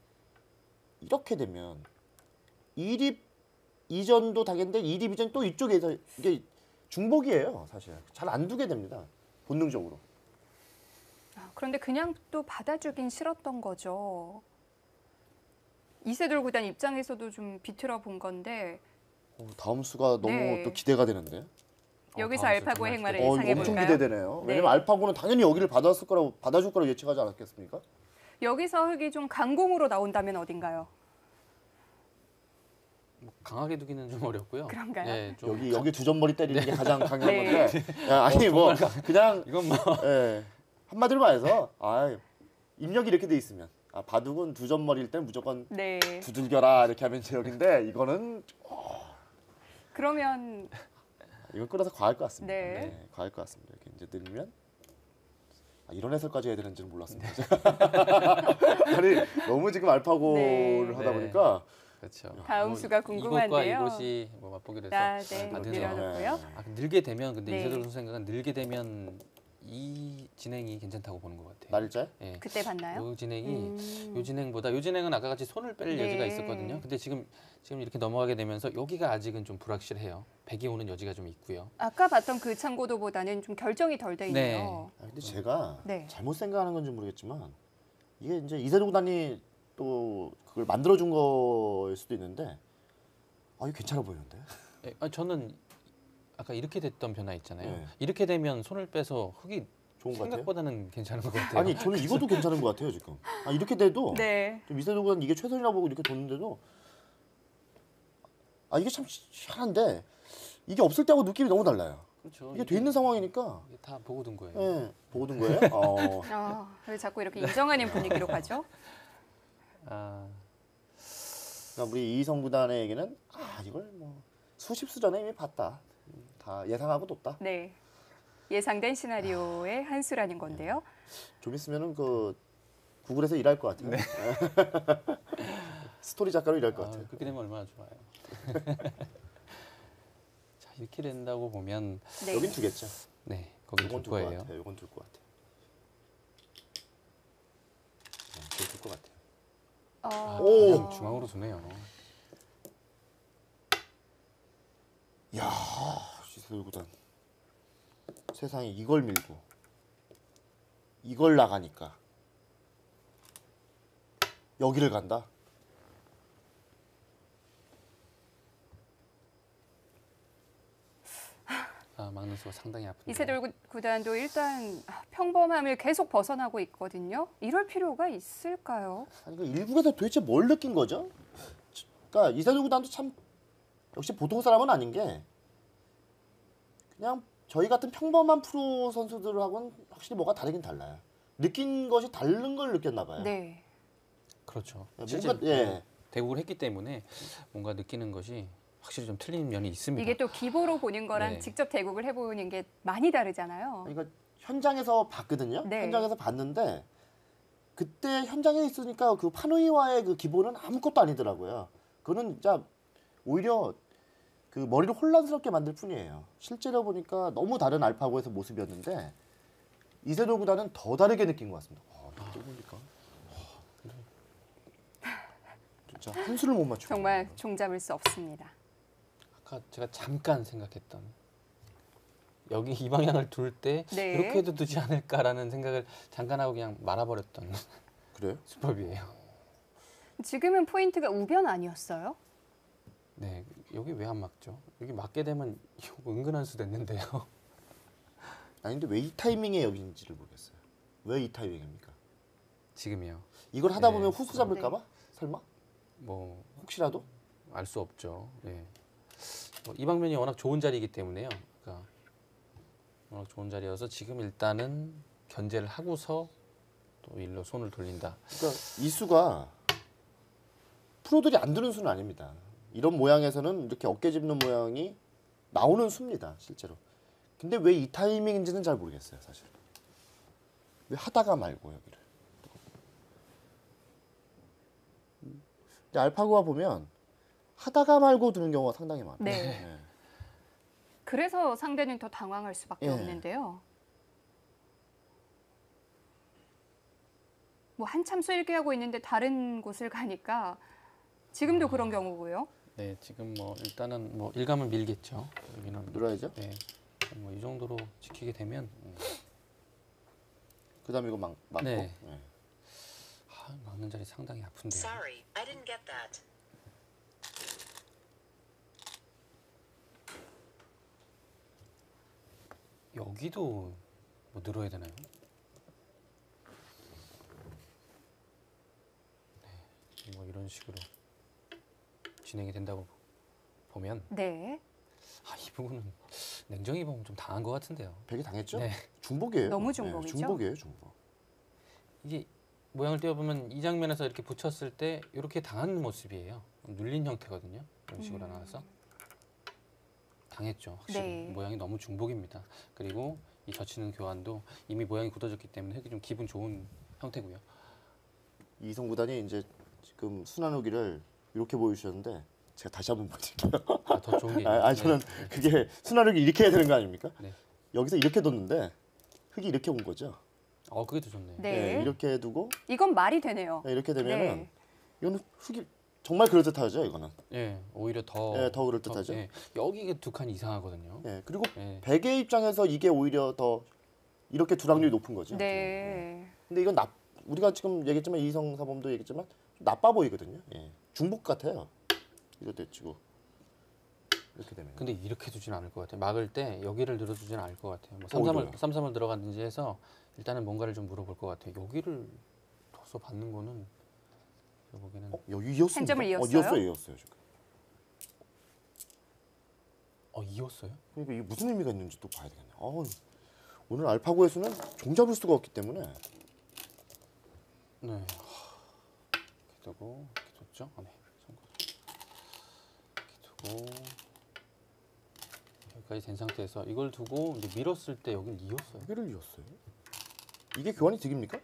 이렇게 되면 2립 2전도 당했는데 2립 2전 또 이쪽에서 이게 중복이에요, 사실. 잘 안 두게 됩니다. 본능적으로. 그런데 그냥 또 받아주긴 싫었던 거죠. 이세돌 구단 입장에서도 좀 비틀어 본 건데 다음 수가 너무 네. 또 기대가 되는데. 여기서 다음 주 알파고의 정말 행활을 이거 예상해 엄청 볼까요? 기대되네요. 네. 왜냐면 알파고는 당연히 여기를 받아줄 거라고 예측하지 않았겠습니까? 여기서 흙이 좀 강공으로 나온다면 어딘가요? 뭐 강하게 두기는 좀 어렵고요. 그런가요? 예, 좀 여기 두 점머리 때리는 게 가장 강한 네. 건데. 야, 아니 뭐 그냥 이건 뭐 예, 한마디로 말해서 입력이 이렇게 돼 있으면 바둑은 두 점머리일 땐 무조건 네. 두들겨라 이렇게 하면 제역인데 이거는 그러면 이건 끌어서 과할 것 같습니다. 네. 과할 것 같습니다. 이렇게 이제 늘면 이런 해설까지 해야 되는지는 몰랐습니다. 아니 너무 지금 알파고를 네. 하다 네. 보니까 그렇죠. 다음 뭐 수가 궁금한데요. 이것과 이것이 뭐 맞보기로 해서 네. 받은 늘어놓고요. 늘게 되면 근데 네. 이세돌 선수 생각은 늘게 되면 이 진행이 괜찮다고 보는 것 같아요. 날짜에 예. 그때 봤나요? 요 진행이 음. 요 진행은 아까 같이 손을 뺄 네. 여지가 있었거든요. 근데 지금 이렇게 넘어가게 되면서 여기가 아직은 좀 불확실해요. 백이 오는 여지가 좀 있고요. 아까 봤던 그 참고도보다는 좀 결정이 덜 돼 있네요. 근데 제가 네. 잘못 생각하는 건지 모르겠지만 이게 이제 이세돌 구단이 또 그걸 만들어준 거일 수도 있는데 이거 괜찮아 보이는데. 예, 저는 아까 이렇게 됐던 변화 있잖아요. 네. 이렇게 되면 손을 빼서 흙이 좋은 것 같아요. 생각보다는 괜찮은 것 같아요. 아니 저는 이것도 괜찮은 것 같아요 지금. 이렇게 돼도 네. 좀 이세돌 구단 이게 최선이라고 보고 이렇게 뒀는데도 이게 참 희한한데 이게 없을 때하고 느낌이 너무 달라요. 그렇죠. 이게 돼 있는 상황이니까 이게 다 보고 둔 거예요. 예, 보고 둔 거예요. 왜 자꾸 이렇게 인정하는 분위기로 가죠? 아, 그러니까 우리 이성 구단에게는 이걸 뭐 수십 수 전에 이미 봤다. 다 예상하고 뒀다. 네. 예상된 시나리오의 한 수라는 건데요. 좀 있으면은 그 구글에서 일할 것 같아요. 스토리 작가로 일할 것 같아요. 그렇게 되면 얼마나 좋아요. 자, 이렇게 된다고 보면 네. 여긴 두겠죠. 네, 거기 둘 요건 둘 것 거예요. 같아요. 요건 둘 것 같아요. 둘것 같아요. 그냥 오! 중앙으로 두네요. 야, 이세돌 구단 세상에 이걸 밀고 이걸 나가니까 여기를 간다. 막는 수가 상당히 아픈데. 이세돌 구단도 일단 평범함을 계속 벗어나고 있거든요. 이럴 필요가 있을까요? 아니 그 일국에서 도대체 뭘 느낀 거죠? 그러니까 이세돌 구단도 참 역시 보통 사람은 아닌 게 그냥 저희 같은 평범한 프로 선수들하고는 확실히 뭐가 다르긴 달라요. 느낀 것이 다른 걸 느꼈나 봐요. 네. 그렇죠. 뭔가, 실제 예. 대국을 했기 때문에 뭔가 느끼는 것이 확실히 좀 틀린 면이 있습니다. 이게 또 기보로 보는 거랑 네. 직접 대국을 해보는 게 많이 다르잖아요. 그러니까 현장에서 봤거든요. 네. 현장에서 봤는데 그때 현장에 있으니까 그 파누이와의 그 기본은 아무것도 아니더라고요. 그거는 진짜 오히려 그 머리를 혼란스럽게 만들 뿐이에요. 실제로 보니까 너무 다른 알파고에서 모습이었는데 이세돌 구단은 더 다르게 느낀 것 같습니다. 또 보니까 진짜 한 수를 못 맞추고 정말 종잡을 수 없습니다. 아까 제가 잠깐 생각했던 여기 이 방향을 둘 때 네. 이렇게 해도 두지 않을까라는 생각을 잠깐 하고 그냥 말아버렸던 그래요? 수법이에요. 지금은 포인트가 우변 아니었어요? 네, 여기 왜 안 막죠? 여기 막게 되면 이거 은근한 수 됐는데요. 아니 근데 왜 이 타이밍에 여기인지를 모르겠어요. 왜 이 타이밍입니까? 지금이요. 이걸 하다 네. 보면 후수 잡을까봐? 설마? 뭐 혹시라도? 알 수 없죠. 예. 이 방면이 워낙 좋은 자리이기 때문에요. 그러니까 워낙 좋은 자리여서 지금 일단은 견제를 하고서 또 일로 손을 돌린다. 그러니까 이 수가 프로들이 안 두는 수는 아닙니다. 이런 모양에서는 이렇게 어깨 짚는 모양이 나오는 수입니다, 실제로. 근데 왜 이 타이밍인지는 잘 모르겠어요, 사실. 왜 하다가 말고 여기를. 근데 알파고가 보면 하다가 말고 두는 경우가 상당히 많아요. 네. 그래서 상대는 더 당황할 수밖에 예. 없는데요. 뭐 한참 쐐기하고 있는데 다른 곳을 가니까 지금도 그런 경우고요. 네, 지금 뭐 일단은 뭐 일감을 밀겠죠. 여기는 눌러야죠. 네, 뭐 이 정도로 지키게 되면 그다음에 이거 막고. 네. 예. 막는 자리 상당히 아픈데요. Sorry, I didn't get that. 여기도 뭐 늘어야 되나요? 네, 뭐 이런 식으로 진행이 된다고 보면 네. 이 부분은 냉정히 보면 좀 당한 것 같은데요. 되게 당했죠? 네. 중복이에요. 너무 중복이죠? 중복이에요, 중복. 이게 모양을 띄워보면 이 장면에서 이렇게 붙였을 때 이렇게 당한 모습이에요. 눌린 형태거든요. 이런 식으로 나와서 당했죠. 확실히 네. 모양이 너무 중복입니다. 그리고 이 젖히는 교환도 이미 모양이 굳어졌기 때문에 흙이 좀 기분 좋은 형태고요. 이성 구단이 이제 지금 순환 후기를 이렇게 보여주셨는데 제가 다시 한번 보여드릴게요. 더 좋은 게 아니 저는 그게 순환 후기 이렇게 해야 되는 거 아닙니까? 네. 여기서 이렇게 뒀는데 흙이 이렇게 온 거죠. 그게 더 좋네요. 네. 이렇게 두고 이건 말이 되네요. 이렇게 되면은 네. 이거는 흙이 정말 그럴듯하죠, 이거는. 예, 오히려 더 더 그럴듯하죠. 여기 두 칸이 이상하거든요. 예, 그리고 예. 베개 입장에서 이게 오히려 더 이렇게 두락률이 높은 거죠. 네. 근데 이건 우리가 지금 얘기했지만 이성 사범도 얘기했지만 좀 나빠 보이거든요. 예. 중복 같아요. 이거 대치고 이렇게 되면. 근데 이렇게 두진 않을 것 같아요. 막을 때 여기를 늘어두진 않을 것 같아요. 뭐 이거요? 3-3을 들어갔는지 해서 일단은 뭔가를 좀 물어볼 것 같아요. 여기를 둬서 받는 거는 제가 보기에는 여기 이었습니다. 한 점을 이었어요? 이었어요 지금. 이었어요? 그러니까 이게 무슨 의미가 있는지 또 봐야 되겠네. 오늘 알파고에서는 종잡을 수가 없기 때문에 네. 이렇게 두고 이렇게 뒀죠? 네. 이렇게 두고 여기까지 된 상태에서 이걸 두고 이제 밀었을 때 여긴 이었어요. 여기를 이었어요. 이게 교환이 득입니까?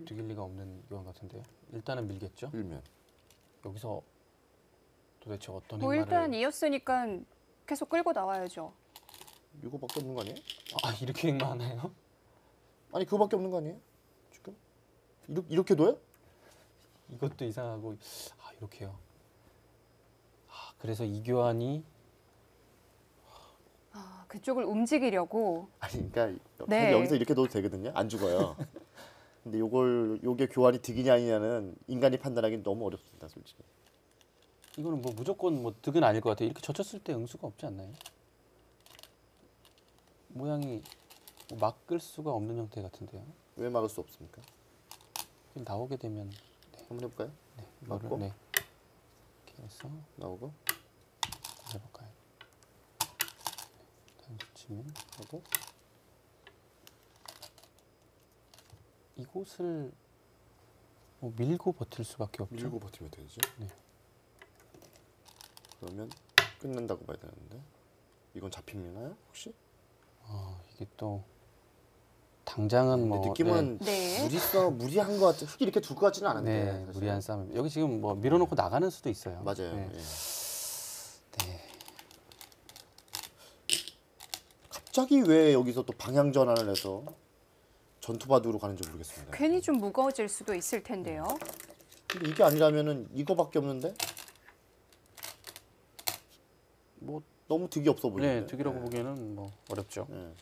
득일 리가 없는 교환 같은데요. 일단은 밀겠죠. 일면. 여기서 도대체 어떤 뭐 행마를 일단 이었으니까 계속 끌고 나와야죠. 이거밖에 없는 거 아니에요? 이렇게 행마하나요? 아니 그거밖에 없는 거 아니에요? 지금 이렇게 둬요? 이것도 이상하고 이렇게요. 그래서 이 교환이 그쪽을 움직이려고. 아니 그러니까 네. 사실 여기서 이렇게 둬도 되거든요. 안 죽어요. 근데 요게 교환이 득이냐 아니냐는 인간이 판단하기는 너무 어렵습니다, 솔직히. 이거는 뭐 무조건 뭐 득은 아닐 것 같아요. 이렇게 젖혔을 때 응수가 없지 않나요? 모양이 뭐 막을 수가 없는 형태 같은데요. 왜 막을 수 없습니까? 나오게 되면 한번 해볼까요? 네, 막고? 이거를 네. 이렇게 해서 나오고 해볼까요? 단수 치면 하고 이곳을 뭐 밀고 버틸 수밖에 없죠. 밀고 버티면 되죠. 네. 그러면 끝난다고 봐야 되는데 이건 잡히나요 혹시? 이게 또 당장은 뭐 느낌은 네. 무리한 것 같아. 흙이 이렇게 둘 것 같지는 않은데. 네, 사실. 무리한 싸움. 여기 지금 뭐 밀어놓고 나가는 수도 있어요. 맞아요. 네. 예. 네. 갑자기 왜 여기서 또 방향 전환을 해서 전투바둑으로 가는지 모르겠습니다. 괜히 좀 무거워질 수도 있을 텐데요. 근데 이게 아니라면은 이거밖에 없는데 뭐 너무 득이 없어 보이는데. 네, 득이라고 보기에는 뭐 어렵죠. 예.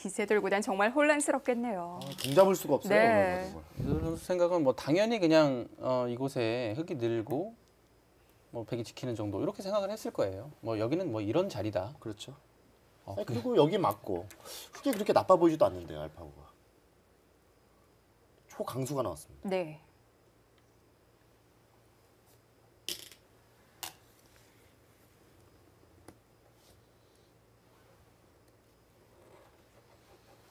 이세돌 구단 정말 혼란스럽겠네요. 종 잡을 수가 없어요. 네. 오늘 이세돌 선수 생각은 뭐 당연히 그냥 이곳에 흙이 늘고 뭐 벽이 지키는 정도 이렇게 생각을 했을 거예요. 뭐 여기는 뭐 이런 자리다. 그렇죠. 어, 아니, 그리고 여기 맞고 흙이 그렇게 나빠 보이지도 않는데요, 알파고가. 초강수가 나왔습니다. 네.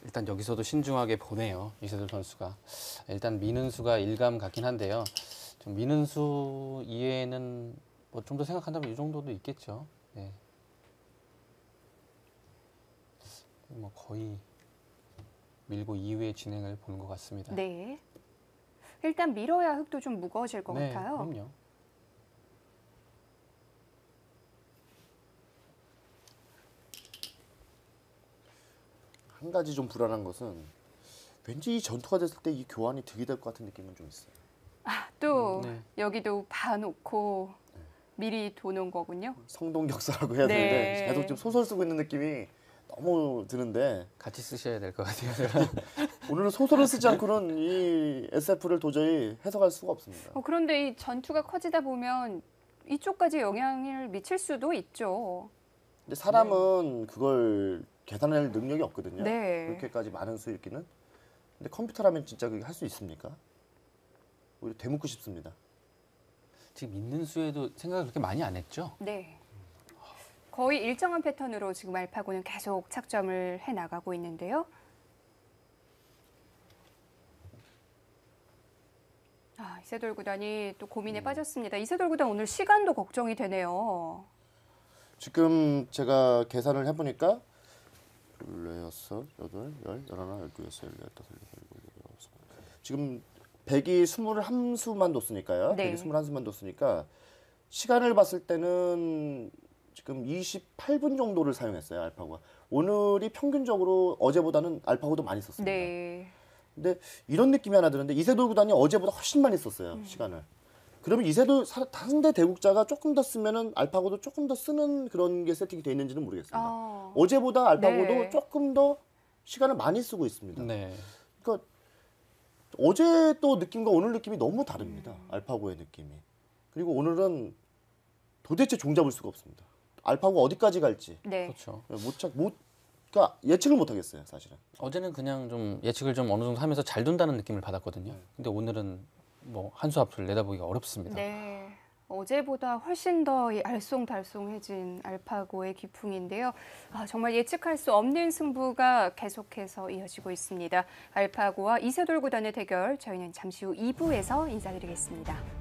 일단 여기서도 신중하게 보네요. 이세돌 선수가. 일단 미는 수가 일감 같긴 한데요. 좀 미는 수 이외에는 뭐 좀 더 생각한다면 이 정도도 있겠죠. 네. 뭐 거의 밀고 이후의 진행을 보는 것 같습니다. 네. 일단 밀어야 흙도 좀 무거워질 것 네, 같아요. 그럼요. 한 가지 좀 불안한 것은 왠지 이 전투가 됐을 때 이 교환이 득이 될 것 같은 느낌은 좀 있어요. 또 네. 여기도 봐놓고 미리 도는 거군요. 성동격사라고 해야 네. 되는데 계속 지금 소설 쓰고 있는 느낌이 너무 드는데 같이 쓰셔야 될 것 같아요. 오늘은 소설을 쓰지 않고는 이 SF를 도저히 해석할 수가 없습니다. 그런데 이 전투가 커지다 보면 이쪽까지 영향을 미칠 수도 있죠. 근데 사람은 그걸 계산할 능력이 없거든요. 네. 그렇게까지 많은 수 읽기는. 근데 컴퓨터라면 진짜 그게 할 수 있습니까? 오히려 되묻고 싶습니다. 지금 있는 수에도 생각을 그렇게 많이 안 했죠? 네. 거의 일정한 패턴으로 지금 알파고는 계속 착점을 해 나가고 있는데요. 이세돌 구단이 또 고민에 빠졌습니다. 이세돌 구단 오늘 시간도 걱정이 되네요. 지금 제가 계산을 해보니까 4, 6, 8, 10, 11, 12, 13, 14, 15, 16, 지금 100이 21수만 뒀으니까요. 네. 100이 21수만 뒀으니까 시간을 봤을 때는 지금 28분 정도를 사용했어요, 알파고가. 오늘이 평균적으로 어제보다는 알파고도 많이 썼습니다. 네. 근데 이런 느낌이 하나 드는데 이세돌 구단이 어제보다 훨씬 많이 썼어요, 시간을. 그러면 이세돌 상대 대국자가 조금 더 쓰면은 알파고도 조금 더 쓰는 그런 게 세팅이 돼 있는지는 모르겠습니다. 어제보다 알파고도 네. 조금 더 시간을 많이 쓰고 있습니다. 네. 그러니까 어제 또 느낌과 오늘 느낌이 너무 다릅니다. 알파고의 느낌이. 그리고 오늘은 도대체 종잡을 수가 없습니다. 알파고 어디까지 갈지 네. 그렇죠. 그러니까 예측을 못 하겠어요, 사실은. 어제는 그냥 좀 예측을 좀 어느 정도 하면서 잘 둔다는 느낌을 받았거든요. 근데 오늘은 뭐 한 수 앞을 내다보기가 어렵습니다. 네. 어제보다 훨씬 더 이 알쏭달쏭해진 알파고의 기풍인데요. 정말 예측할 수 없는 승부가 계속해서 이어지고 있습니다. 알파고와 이세돌 구단의 대결, 저희는 잠시 후 2부에서 인사드리겠습니다.